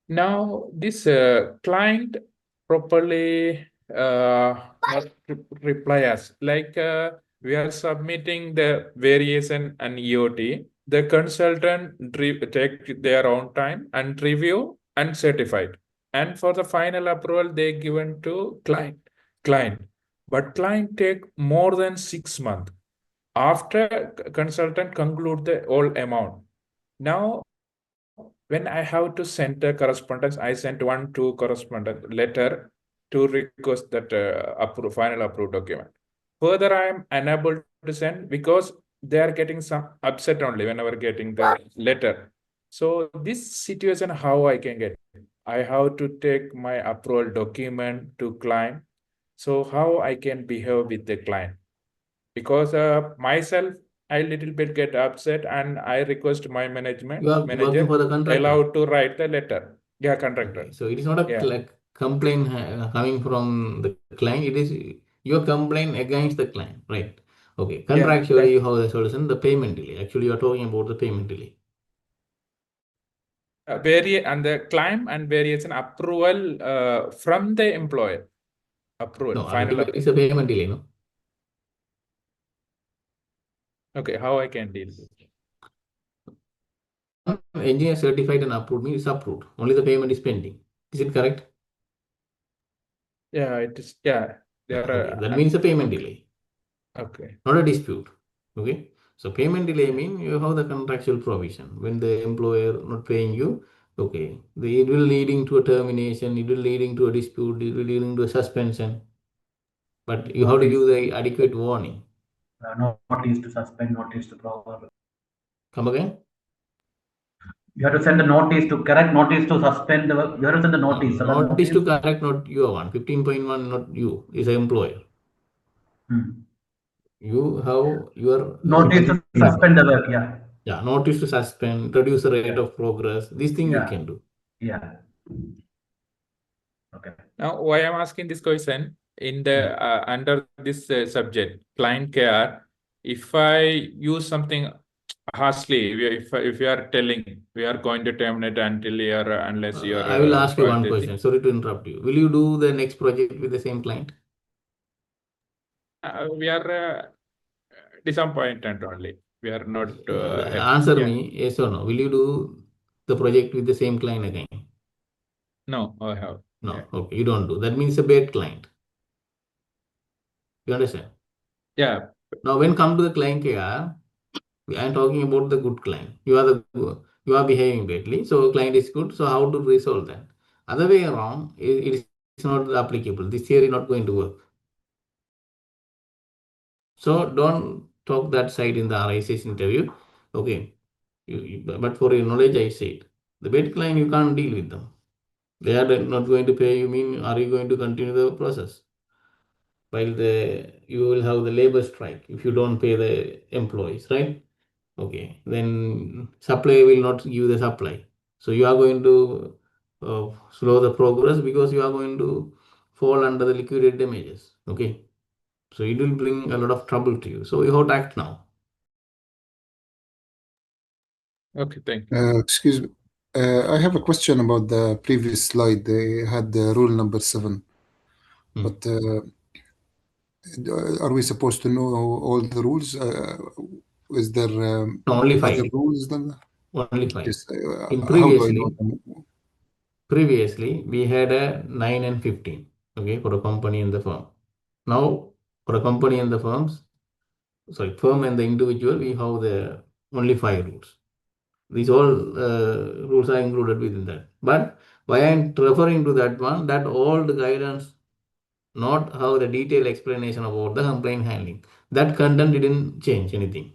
Now, this client properly not reply us. Like we are submitting the variation and EOT. The consultant take their own time and review and certified. And for the final approval, they given to client. But client take more than 6 months after consultant conclude the all amount. Now, when I have to send the correspondence, I sent 2 correspondence letter to request that final approved document. Further, I am unable to send because they are getting some upset only whenever getting the letter. So this situation, how I can get? I have to take my approval document to client. So how I can behave with the client? Because myself, I little bit get upset and I request my You are manager working for the contractor. allowed to write the letter. Yeah, contractor. Okay. So it is not a complaint coming from the client. It is your complaint against the client, right? Okay. Contractually, you have the solution, the payment delay. Actually, you are talking about the payment delay. And the claim and variation approval from the employer. Approval. No, Final ultimately it's a payment delay, no? Okay, how I can deal with it? Engineer certified and approved means it's approved. Only the payment is pending. Is it correct? Yeah, it is. Yeah, there Okay. That means a payment delay, Okay. not a dispute. Okay. So payment delay means you have the contractual provision. When the employer not paying you, okay, it will leading to a termination, it will leading to a dispute, it will leading to a suspension. But you have to give the adequate warning. Notice to suspend, notice to provide. Come again? You have to send a notice to correct, notice to suspend. You have to send a notice. So that Notice to correct, not your one. 15.1, not you. Is an employer. You have your notice to suspend the work. Yeah. Yeah, notice to suspend, reduce the rate of progress. These things you can do. Yeah. Okay. Now, why I'm asking this question in the under this subject, client care, if I use something harshly, if you are telling we are going to terminate until you're unless you are. I will ask you one question. Sorry to interrupt you. Will you do the next project with the same client? We are disappointed only. We are not. Answer me yes or no. Will you do the project with the same client again? No, I have. No. Okay, you don't do. That means a bad client. You understand? Yeah. Now, when come to the client care, I am talking about the good client. You are behaving badly, so client is good. So how to resolve that? Other way around, it is not applicable. This theory not going to work. So don't talk that side in the RICS interview. Okay. But for your knowledge, I said the bad client you can't deal with them. They are not going to pay you. Mean, are you going to continue the process? While you will have the labor strike if you don't pay the employees, right? Okay, then supply will not give the supply. So you are going to slow the progress because you are going to fall under the liquidated damages. Okay, so it will bring a lot of trouble to you. So you have to act now. Okay, thank you. Excuse me. I have a question about the previous slide. They had the rule number 7, but are we supposed to know all the rules? Is there No, only other 5. rules than that? Only 5. Yes. In How do I know previously, them? previously we had a 9 and 15. Okay, for a company and the firm. Now, for a company and the firms, sorry, firm and the individual, we have the only 5 rules. These all rules are included within that. But why I'm referring to that one, that all the guidance, not how the detailed explanation about the complaint handling. That content didn't change anything.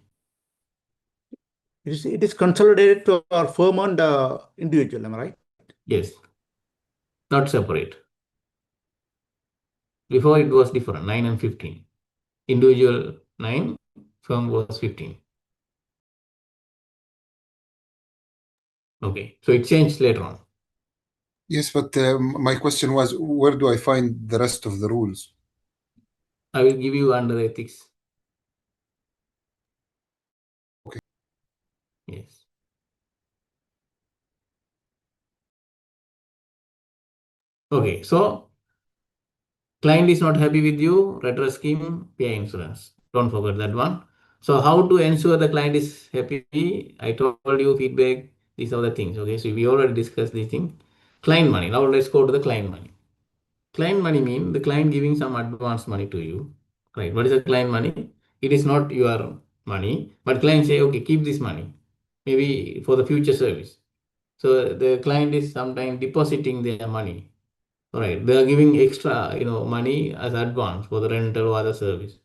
It is consolidated to our firm and individual, am I right? Yes, not separate. Before it was different, 9 and 15. Individual 9, firm was 15. Okay, so it changed later on. Yes, but my question was, where do I find the rest of the rules? I will give you under ethics. Okay. Yes. Okay, so client is not happy with you, redress scheme, PI insurance. Don't forget that one. So how to ensure the client is happy? I told you feedback, these are the things. Okay, so we already discussed these things. Client money. Now let's go to the client money. Client money means the client giving some advance money to you. Right? What is the client money? It is not your money, but client say, okay, keep this money, maybe for the future service. So the client is sometimes depositing their money. Right? They are giving extra, money as advance for the rental or other service.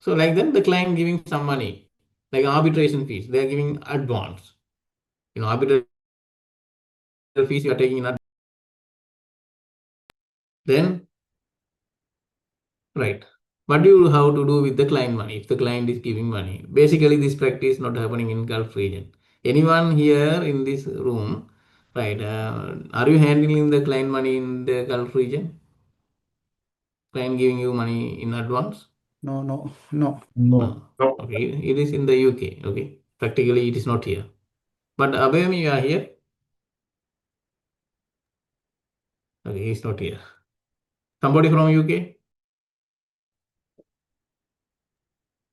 So like then the client giving some money, like arbitration fees, they are giving advance. Arbitration fees you are taking in advance. Then, right. What do you have to do with the client money if the client is giving money? Basically, this practice is not happening in Gulf region. Anyone here in this room, right? Are you handling the client money in the Gulf region? Client giving you money in advance? No. No. No. Okay, it is in the UK. Okay, practically it is not here. But Abhayam, you are here. Okay, he's not here. Somebody from UK?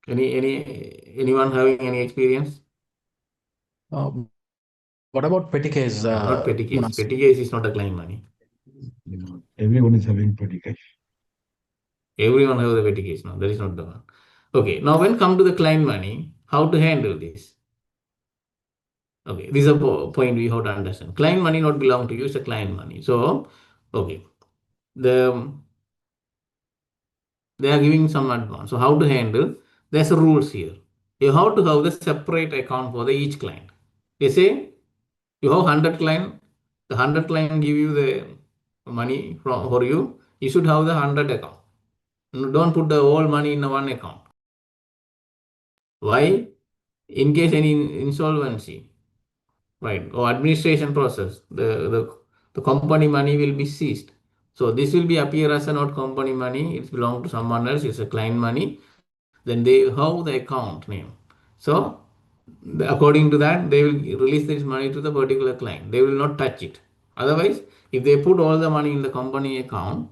Anyone having any experience? What about petty case? Not petty case. Manas? Petty case is not a client money. Everyone is having petty case. Everyone has the petty case now. That is not the one. Okay. Now, when come to the client money, how to handle this? Okay, this is a point we have to understand. Client money not belong to you. It's a client money. So, okay, they are giving some advance. So, how to handle? There's rules here. You have to have the separate account for the each client. You say you have 100 client. The 100 client give you the money for you. You should have the 100 account. Don't put the whole money in one account. Why? In case any insolvency, right, or administration process, the company money will be seized. So this will be appear as a not company money. It belongs to someone else. It's a client money. Then they have the account name. So according to that, they will release this money to the particular client. They will not touch it. Otherwise, if they put all the money in the company account,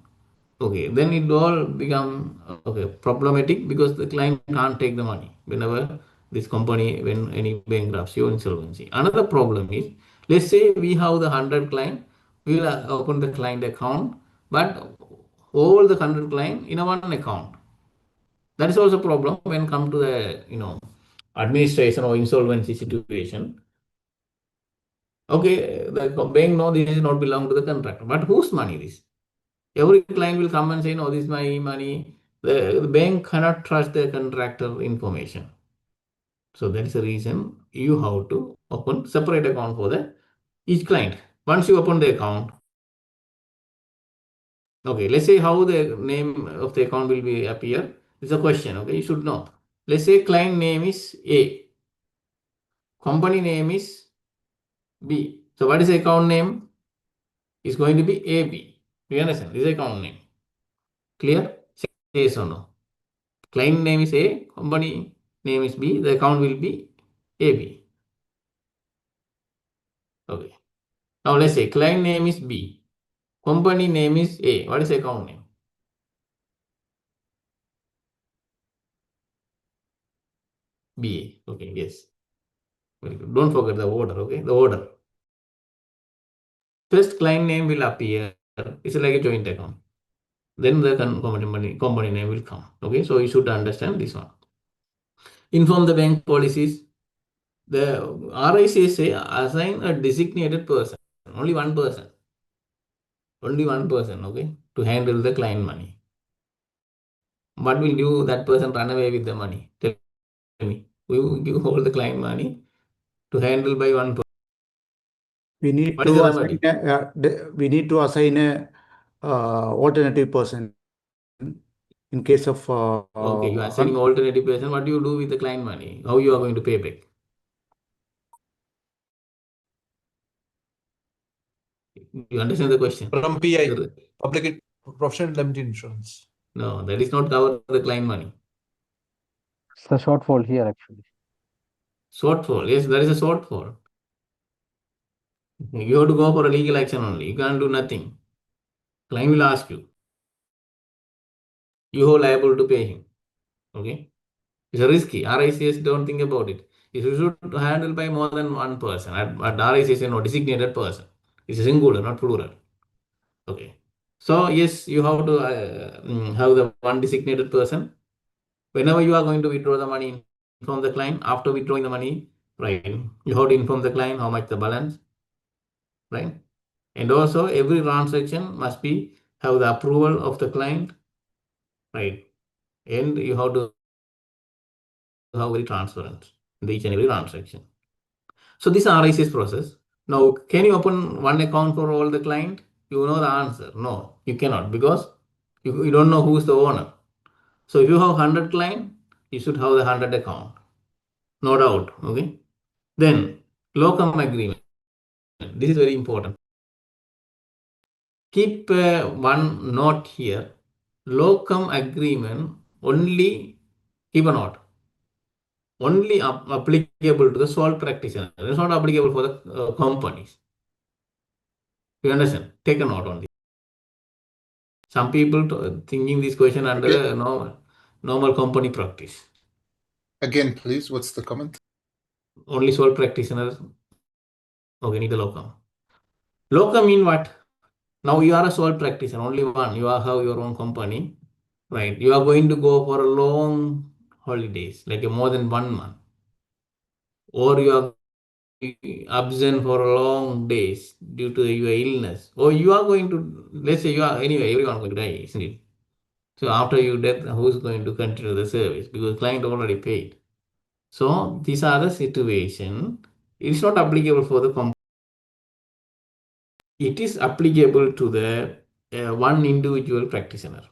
okay, then it all become problematic because the client can't take the money whenever this company, when any bankruptcy or insolvency. Another problem is, let's say we have the 100 client, we will open the client account, but all the 100 client in a one account. That is also a problem when come to the administration or insolvency situation. Okay, the bank know this is not belong to the contractor, but whose money this? Every client will come and say, no, this is my money. The bank cannot trust the contractor information. So that is the reason you have to open separate account for each client. Once you open the account, okay, let's say how the name of the account will be appear. It's a question, okay, you should know. Let's say client name is A, company name is B. So what is the account name? It's going to be AB. Do you understand? This is account name. Clear? Say yes or no? Client name is A, company name is B, the account will be AB. Okay. Now let's say client name is B. Company name is A. What is the account name? BA. Okay, yes. Very good. Don't forget the order, okay? The order. First client name will appear. It's like a joint account. Then the company name will come. Okay, so you should understand this one. Inform the bank policies. The RICS say assign a designated person. Only one person. Only one person, okay, to handle the client money. What will do that person run away with the money? Tell me. We will give all the client money to handle by one person. We need What is the to remedy? assign a alternative person in case of Okay, you are assigning alternative person. What do you do with the client money? How you are going to pay back? You understand the question? From PI, Public Professional Indemnity Insurance. No, that is not cover the client money. It's the shortfall here actually. Shortfall. Yes, there is a shortfall. You have to go for a legal action only. You can't do nothing. Client will ask you. You are liable to pay him. Okay? It's a risky. RICS don't think about it. You should handle by more than one person. At RICS, designated person. It's a singular, not plural. Okay. So yes, you have to have the one designated person. Whenever you are going to withdraw the money, inform the client. After withdrawing the money, right, you have to inform the client how much the balance, right? And also every transaction must be have the approval of the client, right? And you have to have very transparent in each and every transaction. So this RICS process. Now, can you open one account for all the client? You know the answer. No, you cannot because you don't know who is the owner. So if you have 100 client, you should have the 100 account. No doubt. Okay. Then locum agreement. This is very important. Keep one note here. Locum agreement only, keep a note, only applicable to the sole practitioner. It is not applicable for the companies. You understand? Take a note on this. Some people thinking this question under normal company practice. Again, please, what's the comment? Only sole practitioners. Okay, need the locum. Locum mean what? Now you are a sole practitioner, only one. You have your own company, right? You are going to go for a long holidays, like more than 1 month, or you are absent for long days due to your illness, or you are going to, let's say you are anyway, everyone going to die, isn't it? So after your death, who is going to continue the service because client already paid? So these are the situation. It's not applicable for the company. It is applicable to the one individual practitioner.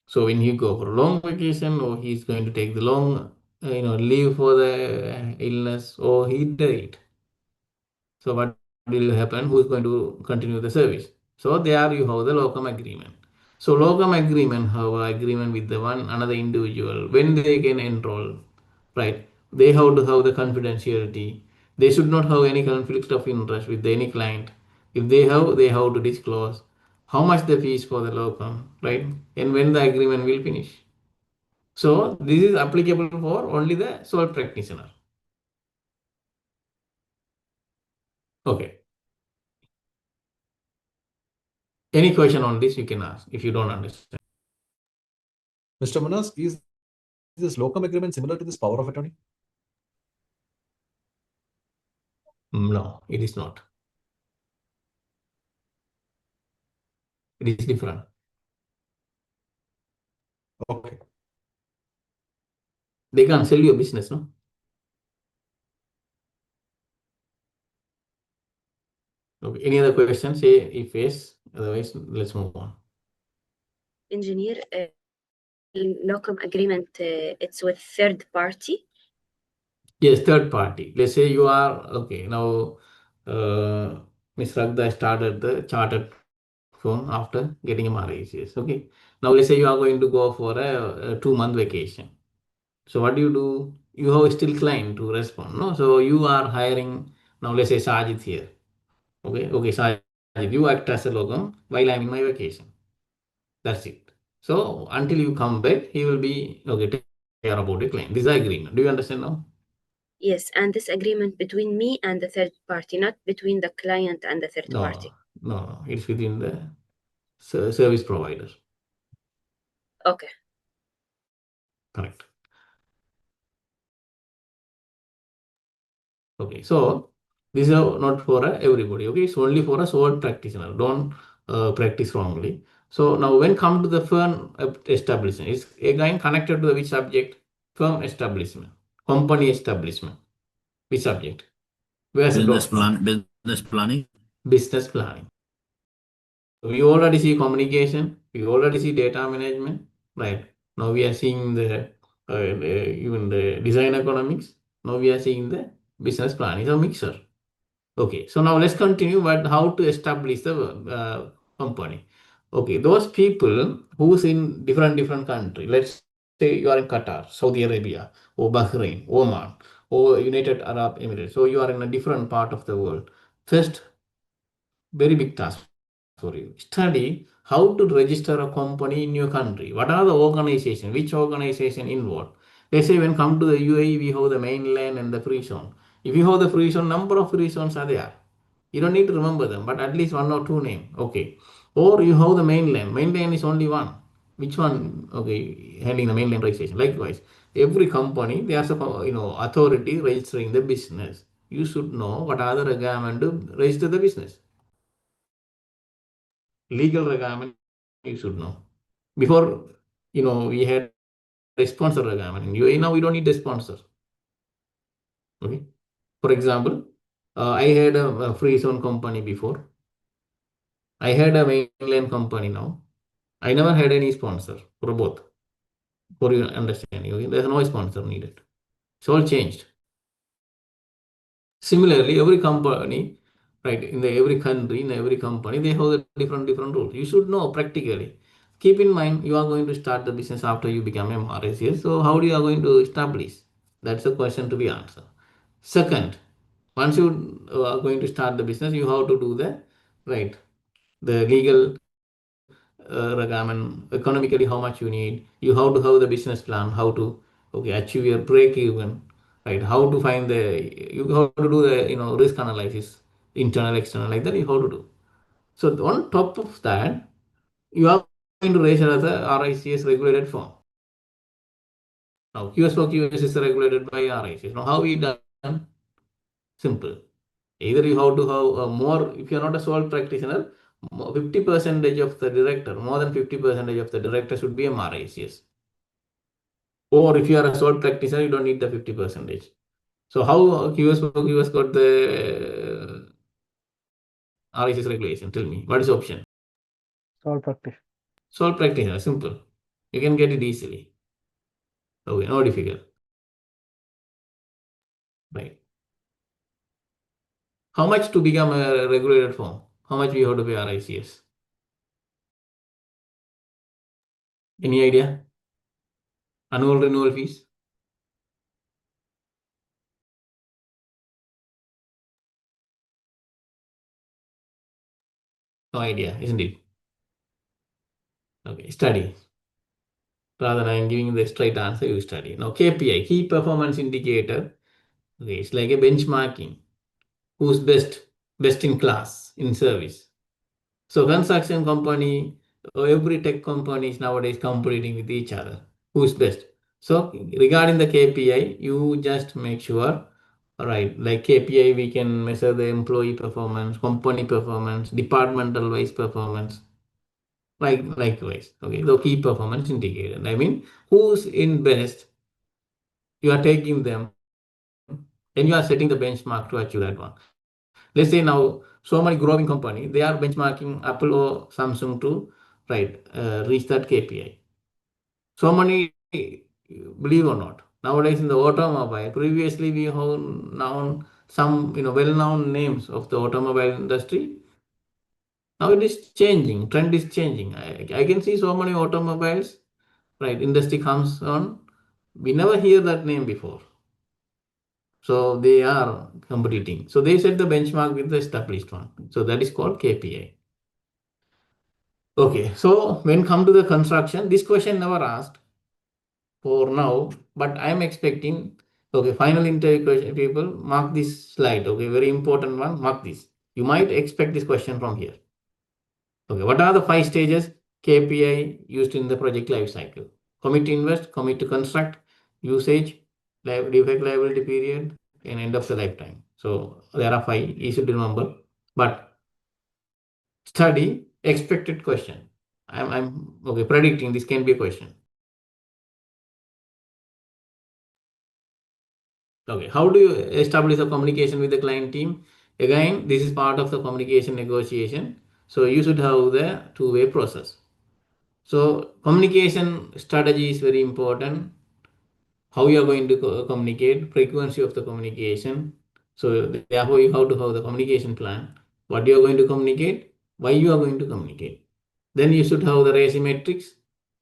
So when he go for a long vacation, or he's going to take the long, leave for the illness, or he died. So what will happen? Who is going to continue the service? So there you have the locum agreement. So locum agreement have an agreement with the one another individual when they can enroll, right? They have to have the confidentiality. They should not have any conflict of interest with any client. If they have to disclose how much the fees for the locum, right? And when the agreement will finish. So this is applicable for only the sole practitioner. Okay. Any question on this you can ask if you don't understand. Mr. Manas, is this locum agreement similar to this power of attorney? No, it is not. It is different. Okay. They can't sell you a business, no? Okay. Any other questions? Say if yes, otherwise let's move on. Engineer, locum agreement, it's with third party? Yes, third party. Let's say you are, okay, now Ms. Ragda started the chartered firm after getting a RICS. Okay. Now let's say you are going to go for a 2-month vacation. So what do? You have still client to respond, no? So you are hiring Now let's say Sajid here. Okay, Sajid, you act as a locum while I'm in my vacation. That's it. So until you come back, he will be take care about the claim. This is the agreement. Do you understand now? Yes, and this agreement between me and the third party, not between the client and the third party. No. It's within the service provider. Okay. Correct. Okay, so this is not for everybody. Okay, it's only for a sole practitioner. Don't practice wrongly. So now when come to the firm establishment, it's again connected to the which subject? Firm establishment, company establishment. Which subject? Where's Business the planning. business planning. We already see communication. We already see data management. Right now we are seeing the even the design economics. Now we are seeing the business planning. It's a mixer. Okay, so now let's continue. But how to establish the company? Okay, those people who's in different country. Let's say you are in Qatar, Saudi Arabia, or Bahrain, Oman, or United Arab Emirates. So you are in a different part of the world. First, very big task for you. Study how to register a company in your country. What are the organization? Which organization involved? Let's say when come to the UAE, we have the mainland and the free zone. If you have the free zone, number of free zones are there. You don't need to remember them, but at least one or two name. Okay. Or you have the mainland. Mainland is only one. Which one? Okay, handling the mainland registration. Likewise, every company there's a authority registering the business. You should know what are the requirements to register the business. Legal requirement you should know. Before we had a sponsor requirement. In UAE now we don't need a sponsor. Okay. For example, I had a free zone company before. I had a mainland company now. I never had any sponsor for both. For your understanding, okay? There's no sponsor needed. It's all changed. Similarly, every company, right, in every country, in every company, they have the different rules. You should know practically. Keep in mind, you are going to start the business after you become a RSCS. So how are you going to establish? That's a question to be answered. Second, once you are going to start the business, you have to do the legal requirement, economically how much you need. You have to have the business plan, how to achieve your break even, right? How to find you have to do the risk analysis, internal, external, like that you have to do. So on top of that, you are going to register as a RICS regulated firm. Now QS for QS is regulated by RICS. Now how we done? Simple. Either you have to have more, if you are not a sole practitioner, 50% of the director, more than 50% of the director should be a RICS. Or if you are a sole practitioner, you don't need the 50%. So how QS got the RICS regulation? Tell me, what is the option? Sole practitioner. Sole practitioner, simple. You can get it easily. Okay, no difficult. Right. How much to become a regulated firm? How much we have to pay RICS? Any idea? Annual renewal fees? No idea, isn't it? Okay, study. Rather than giving the straight answer, you study. Now, KPI, key performance indicator. Okay, it's like a benchmarking. Who's best in class in service. So construction company, every tech company is nowadays competing with each other. Who's best? So regarding the KPI, you just make sure, right? Like KPI, we can measure the employee performance, company performance, departmental wise performance. Likewise, okay, the key performance indicator. I mean, who's in best, you are taking them, and you are setting the benchmark to achieve that one. Let's say now, so many growing company, they are benchmarking Apple or Samsung to reach that KPI. So many, believe or not, nowadays in the automobile, previously we have known some well-known names of the automobile industry. Now it is changing, trend is changing. I can see so many automobiles, industry comes on. We never hear that name before. So they are competing. So they set the benchmark with the established one. So that is called KPI. Okay, so when come to the construction, this question never asked for now, but I am expecting, okay, final interview question, people, mark this slide, okay, very important one, mark this. You might expect this question from here. Okay, what are the 5 stages KPI used in the project life cycle? Commit to invest, commit to construct, usage, defect liability period, and end of the lifetime. So there are 5, easy to remember, but study expected question. I'm okay, predicting this can be a question. Okay, how do you establish a communication with the client team? Again, this is part of the communication negotiation. So you should have the two-way process. So communication strategy is very important. How you are going to communicate, frequency of the communication. So therefore you have to have the communication plan. What you are going to communicate, why you are going to communicate. Then you should have the RACI metrics.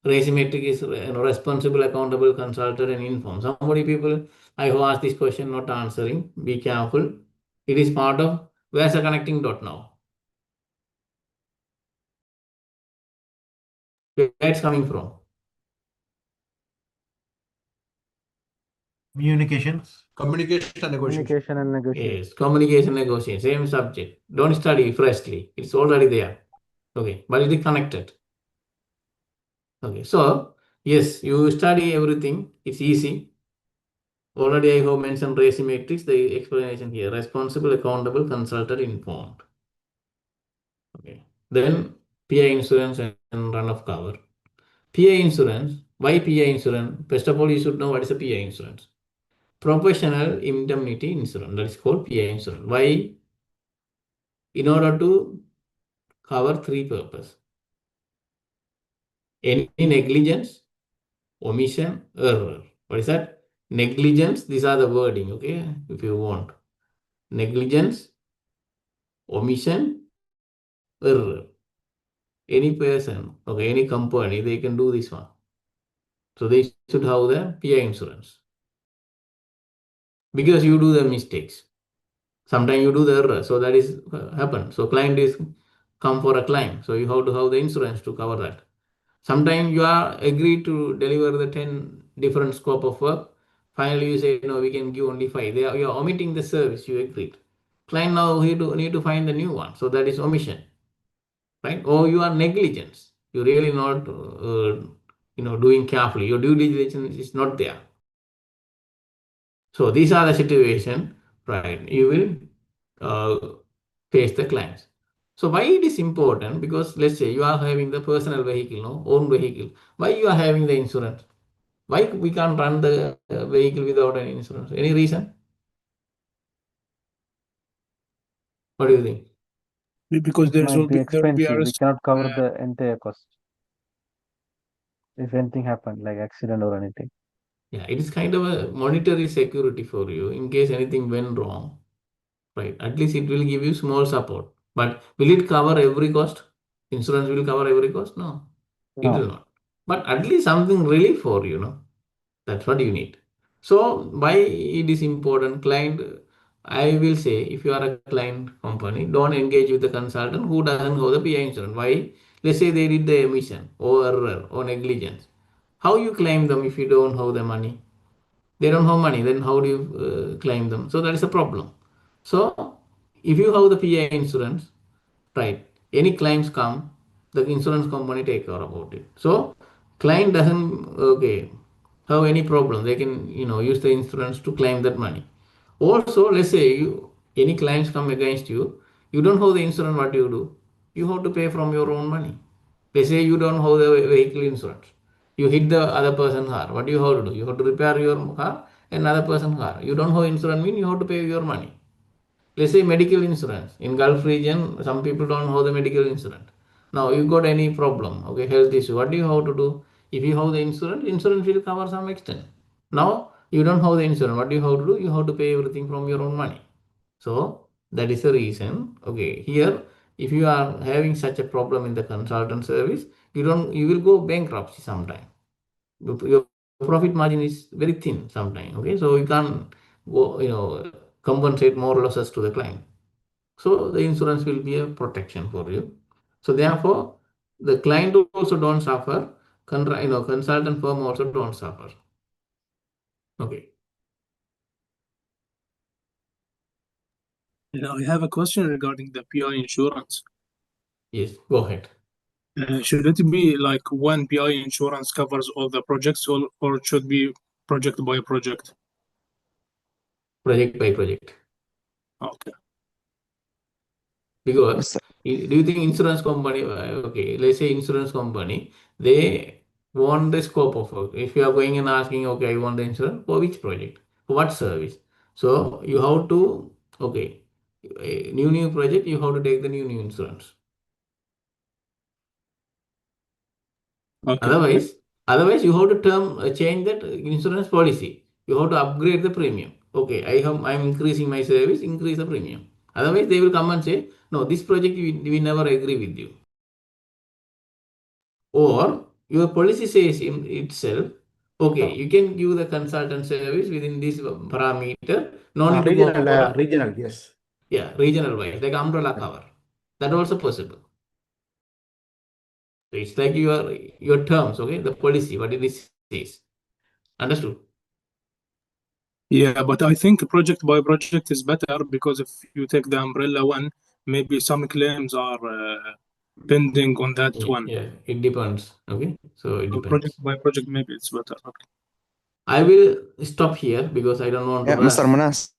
RACI metric is responsible, accountable, consulted, and informed. Somebody people I have asked this question not answering. Be careful. It is part of where's the connecting dot now? Where it's coming from? Communications. Communication and negotiation. Communication and negotiation. Yes, communication, negotiation, same subject. Don't study freshly. It's already there. Okay, but it is connected. Okay, so yes, you study everything. It's easy. Already I have mentioned RACI matrix, the explanation here. Responsible, accountable, consulted, informed. Okay. Then PI insurance and run-off cover. PI insurance, why PI insurance? First of all, you should know what is a PI insurance. Professional indemnity insurance, that is called PI insurance. Why? In order to cover 3 purposes. Any negligence, omission, error. What is that? Negligence, these are the wording, okay, if you want. Negligence, omission, error. Any person, okay, any company, they can do this one. So they should have the PI insurance. Because you do the mistakes. Sometimes you do the error, so that is happen. So client is come for a claim. So you have to have the insurance to cover that. Sometimes you are agreed to deliver the 10 different scope of work. Finally, you say, no, we can give only 5. You are omitting the service you agreed. Client now need to find the new one. So that is omission, right? Or you are negligence. You really not, doing carefully. Your due diligence is not there. So these are the situation, right? You will face the clients. So why it is important? Because let's say you are having the personal vehicle, no, own vehicle. Why you are having the insurance? Why we can't run the vehicle without any insurance? Any reason? What do you think? Because It there might will be be there will be a expensive. We risk. cannot cover the entire cost. If anything happened, like accident or anything. Yeah, it is kind of a monetary security for you in case anything went wrong, right? At least it will give you small support. But will it cover every cost? Insurance will cover every cost? No, it will not. But at least something relief for you, no? That's what you need. So why it is important? Client, I will say, if you are a client company, don't engage with the consultant who doesn't have the PI insurance. Why? Let's say they did the emission or error or negligence. How you claim them if you don't have the money? They don't have money, then how do you claim them? So that is a problem. So if you have the PI insurance, right, any claims come, the insurance company take care about it. So client doesn't have any problem. They can use the insurance to claim that money. Also, let's say any claims come against you, you don't have the insurance. What do? You have to pay from your own money. Let's say you don't have the vehicle insurance. You hit the other person's car. What do you have to do? You have to repair your car and another person's car. You don't have insurance, mean you have to pay your money. Let's say medical insurance. In Gulf region, some people don't have the medical insurance. Now you got any problem, okay, health issue. What do you have to do? If you have the insurance, insurance will cover some extent. Now you don't have the insurance. What do you have to do? You have to pay everything from your own money. So that is the reason. Okay, here if you are having such a problem in the consultant service, you will go bankruptcy sometime. Your profit margin is very thin sometime. Okay, so you can't compensate more losses to the client. So the insurance will be a protection for you. So therefore, the client also don't suffer. Consultant firm also don't suffer. Okay. Now, I have a question regarding the PI insurance. Yes, go ahead. Should it be like one PI insurance covers all the projects, or it should be project by project? Project by project. Okay. Because do you think insurance company, okay, let's say insurance company, they want the scope of work. If you are going and asking, okay, I want the insurance for which project, for what service? So you have to, okay, a new project, you have to take the new insurance. Okay. Otherwise you have to change that insurance policy. You have to upgrade the premium. Okay, I'm increasing my service, increase the premium. Otherwise they will come and say, no, this project we never agree with you. Or your policy says in itself, okay, you can give the consultant service within this parameter. No need to go for regional, yes. yeah, regional wise, like umbrella cover. That also possible. So it's like your terms, okay, the policy, what it is says. Understood? Yeah, but I think project by project is better, because if you take the umbrella one, maybe some claims are pending on that one. Yeah, it depends. Okay, so it depends. Project by project, maybe it's better. Okay. I will stop here because I don't want to rush. Mr. Manas,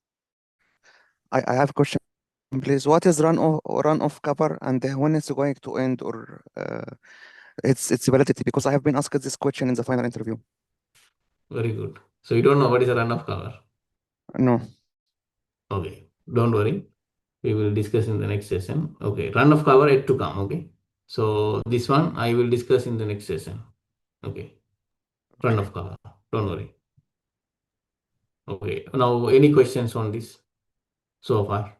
I have a question, please. What is run off cover, and when it's going to end, or its validity? Because I have been asked this question in the final interview. Very good. So you don't know what is a run-off cover? No. Okay, don't worry. We will discuss in the next session. Okay, run-off cover yet to come. Okay, so this one I will discuss in the next session. Okay, run-off cover. Don't worry. Okay, now any questions on this so far?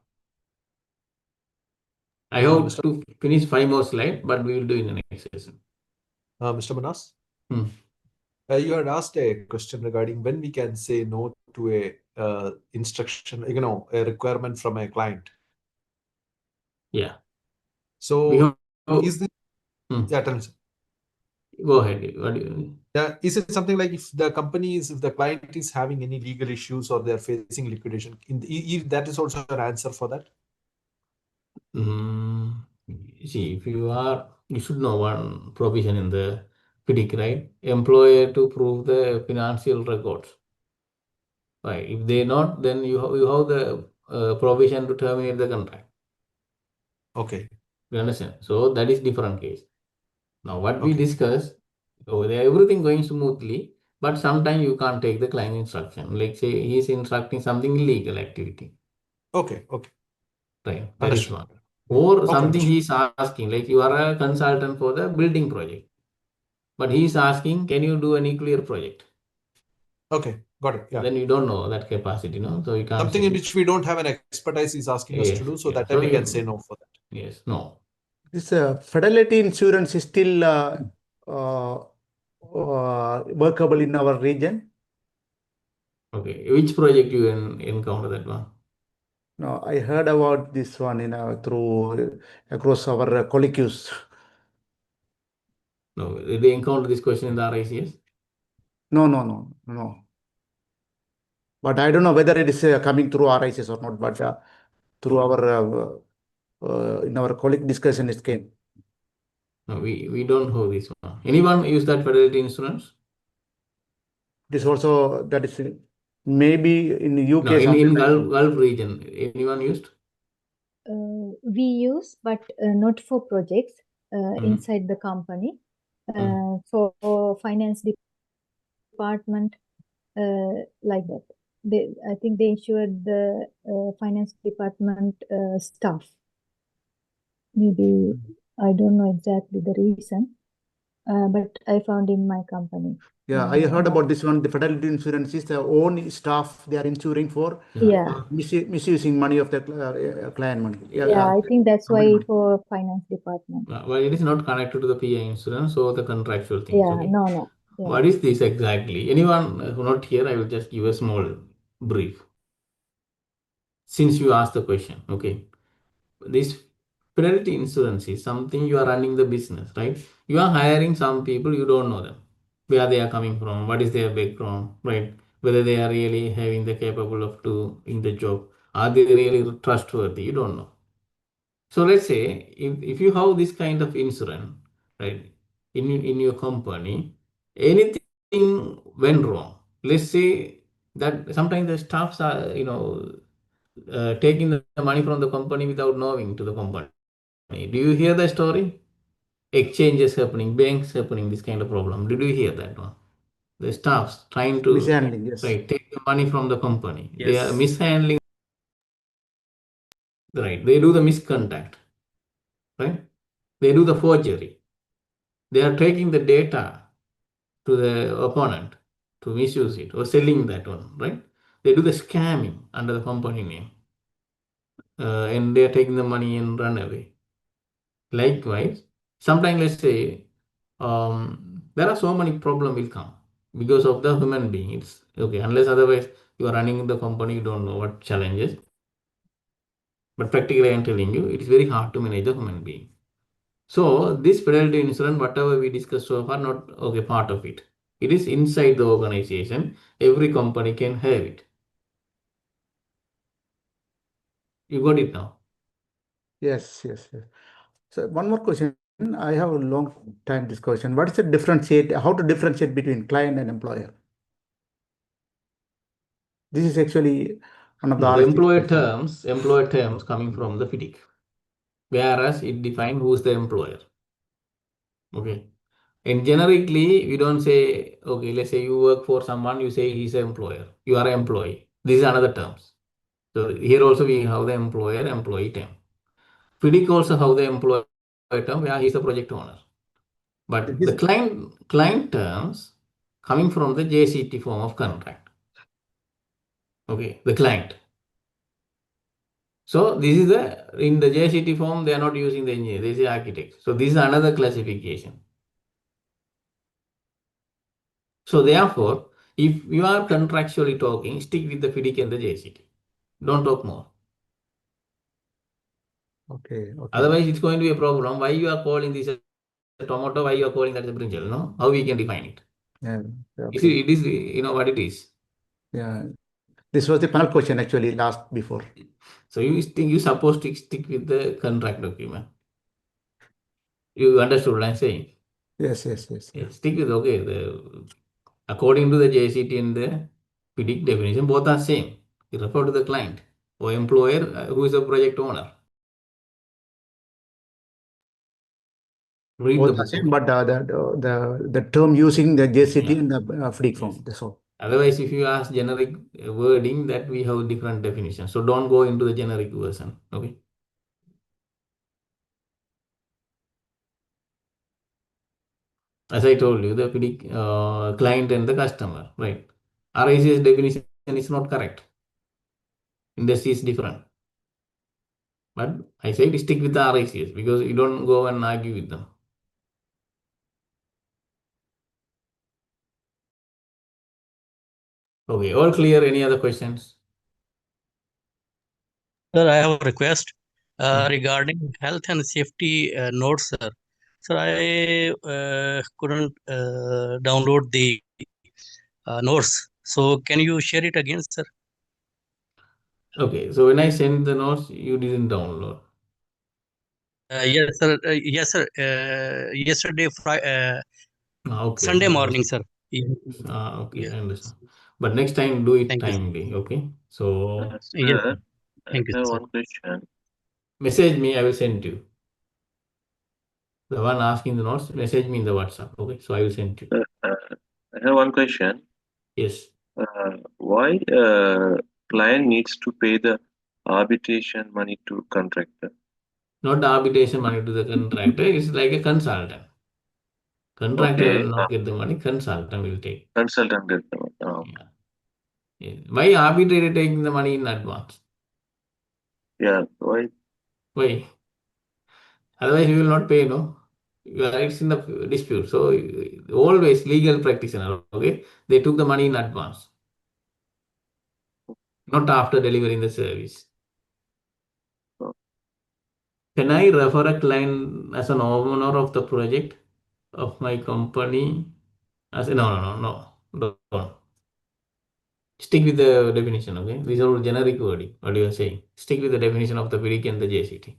I hope to finish 5 more slides, but we will do in the next session. Mr. Manas, you had asked a question regarding when we can say no to a instruction, a requirement from a client. Yeah. So is this? Yeah, tell me. Go ahead. What do you? Yeah, is it something like if the client is having any legal issues or they are facing liquidation, that is also an answer for that? See, if you should know one provision in the FIDIC, right? Employer to prove the financial records. Right. If they not, then you have the provision to terminate the contract. Okay. You understand? So that is different case. Now what we discussed, everything going smoothly, but sometimes you can't take the client instruction. Like say he is instructing something illegal activity. Okay. Right. That is one. Or something he is asking, like you are a consultant for the building project, but he is asking, can you do a nuclear project? Okay, got it. Yeah. Then you don't know that capacity, no? So you can't. Something in which we don't have an expertise is asking us to do, so that time we can say no for that. Yes, no. This fidelity insurance is still workable in our region. Okay, which project you encounter that one? No, I heard about this one through across our colleagues. No, did they encounter this question in the RICS? No. But I don't know whether it is coming through RICS or not. But through our in our colleague discussion, it came. No, we don't know this one. Anyone use that fidelity insurance? This also that is maybe in the UK. No, in Gulf region, anyone used? We use, but not for projects inside the company. For finance department, like that. I think they insured the finance department staff. Maybe I don't know exactly the reason, but I found in my company. Yeah, I heard about this one. The fidelity insurance is their own staff they are insuring for. Yeah. Misusing money of the client money. Yeah, I think that's why for finance department. Well, it is not connected to the PI insurance, so the contractual things. Yeah, okay? no. Yeah. What is this exactly? Anyone who not here, I will just give a small brief. since you asked the question, okay, this fidelity insurance is something you are running the business, right? You are hiring some people, you don't know them, where they are coming from, what is their background, right? Whether they are really having the capable of doing the job, are they really trustworthy? You don't know. So let's say if you have this kind of insurance, right, in your company, anything went wrong. Let's say that sometimes the staffs are, taking the money from the company without knowing to the company. Do you hear the story? Exchanges happening, banks happening, this kind of problem. Did you hear that one? The staffs trying to Mishandling, yes. right, take the money from the company. They are Yes. mishandling, right? They do the misconduct, right? They do the forgery. They are taking the data to the opponent to misuse it or selling that one, right? They do the scamming under the company name, and they are taking the money and run away. Likewise, sometimes let's say there are so many problems will come because of the human beings. Okay, unless otherwise you are running the company, you don't know what challenges. But practically, I'm telling you, it is very hard to manage the human being. So this fidelity insurance, whatever we discussed so far, not okay part of it. It is inside the organization. Every company can have it. You got it now? Yes, yes, yes. So one more question. I have a long time discussion. What is the differentiate? How to differentiate between client and employer? This is actually one of the No, the RSC employer terms coming from the FIDIC, whereas it defines who is the employer. Okay. And generically, we don't say, okay, let's say you work for someone, you say he's an employer. You are an employee. These are another terms. So here also we have the employer-employee term. FIDIC also have the employer term where he's the project owner. But the client terms coming from the JCT form of contract. Okay, the client. So this is in the JCT form, they are not using the engineer, they say architect. So this is another classification. So therefore, if you are contractually talking, stick with the FIDIC and the JCT. Don't talk more. Okay, okay. Otherwise, it's going to be a problem. Why you are calling this a tomato? Why you are calling that a brinjal? No, how we can define it? Yeah, okay. It is, you know what it is. Yeah, this was the final question actually last before. So you think you supposed to stick with the contract document. You understood what I'm saying? Yes, yes, yes. Yes, stick with according to the JCT and the FIDIC definition, both are same. You refer to the client or employer who is a project owner. Read Both the are book. same, but the term using the JCT and the FIDIC form. That's all. Otherwise, if you ask generic wording, that we have different definitions. So don't go into the generic version. Okay. As I told you, the FIDIC client and the customer, right? RICS definition is not correct. Industry is different. But I say stick with the RICS because you don't go and argue with them. Okay, all clear? Any other questions? Sir, I have a request regarding health and safety notes, sir. Sir, I couldn't download the notes. So can you share it again, sir? Okay, so when I send the notes, you didn't download. Yes, sir. Yes, sir. Yesterday, Okay, Sunday I morning, understand. sir. Okay, I understand. But next time, do it timely. Okay, so Yes, Sir, thank you, I have sir. one question. message me. I will send you. The one asking the notes, message me in the WhatsApp. Okay, so I will send you. I have one question. Yes. Why client needs to pay the arbitration money to contractor? Not the arbitration money to the contractor. It's like a consultant. Contractor Okay. will not get the money. Consultant will take. Consultant get the money. Oh, Yeah. Yeah. Why arbitrator taking the money in advance? yeah. Why? Why? Otherwise, you will not pay. No. It's in the dispute. So always legal practitioner. Okay, they took the money in advance, not after delivering the service. Can I refer a client as an owner of the project of my company? As no. Don't. Stick with the definition, okay? These are all generic wording. What you are saying? Stick with the definition of the PDK and the JCT.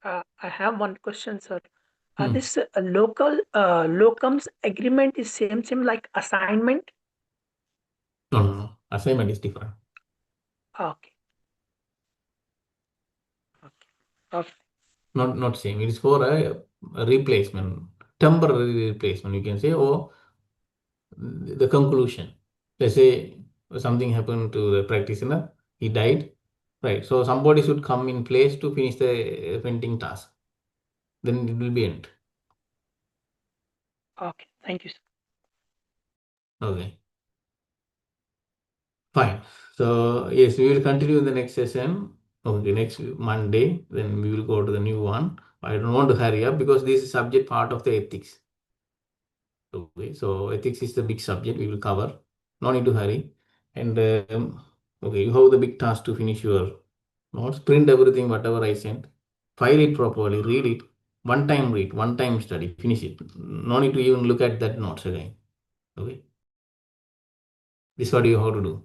I have one question, sir. This local locums agreement is same like assignment? No. Assignment is different. Okay. Okay. Not same. It is for a replacement, temporary replacement. You can say, or the conclusion. Let's say something happened to the practitioner, he died, right? So somebody should come in place to finish the pending task. Then it will be end. Okay. Thank you, sir. Okay. Fine. So yes, we will continue in the next session. Okay, next Monday, then we will go to the new one. I don't want to hurry up because this is subject part of the ethics. Okay, so ethics is the big subject we will cover. No need to hurry. And okay, you have the big task to finish your notes, print everything, whatever I sent, file it properly, read it, one time study, finish it. No need to even look at that notes again. Okay. This is what you have to do.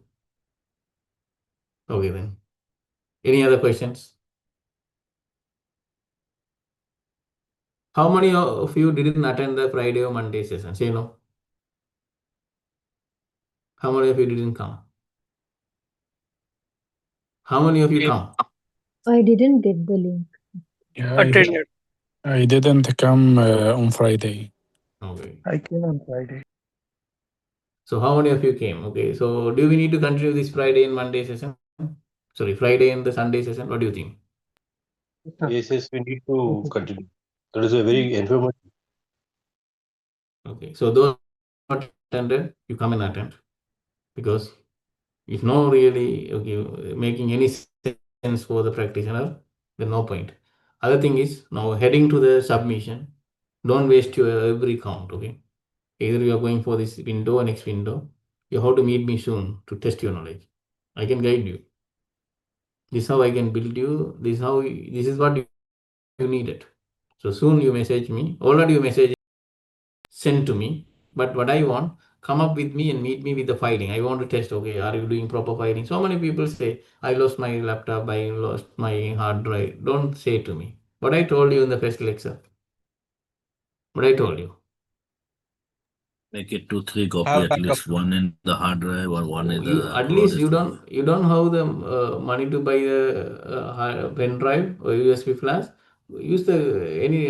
Okay then. Any other questions? How many of you didn't attend the Friday or Monday session? Say no. How many of you didn't come? How many of you come? I didn't get the link. Yeah, Attended. I didn't come on Friday. Okay. I came on Friday. So how many of you came? Okay. So do we need to continue this Friday and Monday session? Sorry, Friday and the Sunday session. What do you think? Yes, we need to continue. That is a very informative. Okay. So those not attended, you come and attend. Because if no really making any sense for the practitioner, then no point. Other thing is now heading to the submission, don't waste your every count, okay? Either you are going for this window or next window, you have to meet me soon to test your knowledge. I can guide you. This is how I can build you. This is what you needed. So soon you message me. Already you message send to me. But what I want, come up with me and meet me with the filing. I want to test, okay, are you doing proper filing? So many people say, I lost my laptop, I lost my hard drive. Don't say to me. What I told you in the first lecture. What I told you. Make it 2-3 copy, Have at backup. least one in the hard drive or one in You, the at least you disk. don't have the money to buy the pen drive or USB flash. Use the any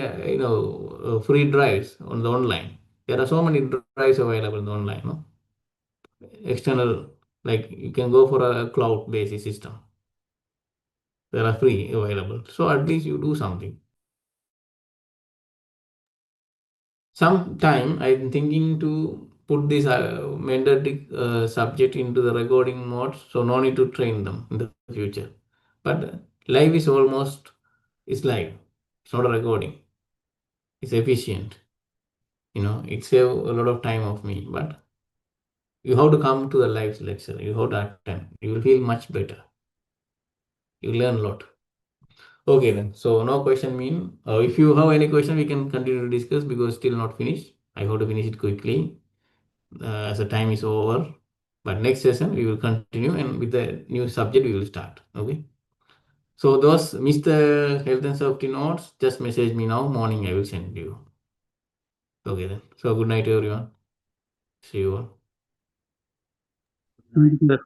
free drives on the online. There are so many drives available in the online. No? External, like you can go for a cloud based system. There are free available. So at least you do something. Sometime I'm thinking to put this mandatory subject into the recording mode, so no need to train them in the future. But live is almost live. It's not a recording. It's efficient. It saves a lot of time of me. But you have to come to the live lecture. You have to attend. You will feel much better. You learn a lot. Okay then. So no question mean. If you have any question, we can continue to discuss because still not finished. I have to finish it quickly. As the time is over, but next session we will continue and with the new subject we will start. Okay, so those missed the health and safety notes, just message me now morning, I will send you. Okay then, so good night everyone, see you all. Sir.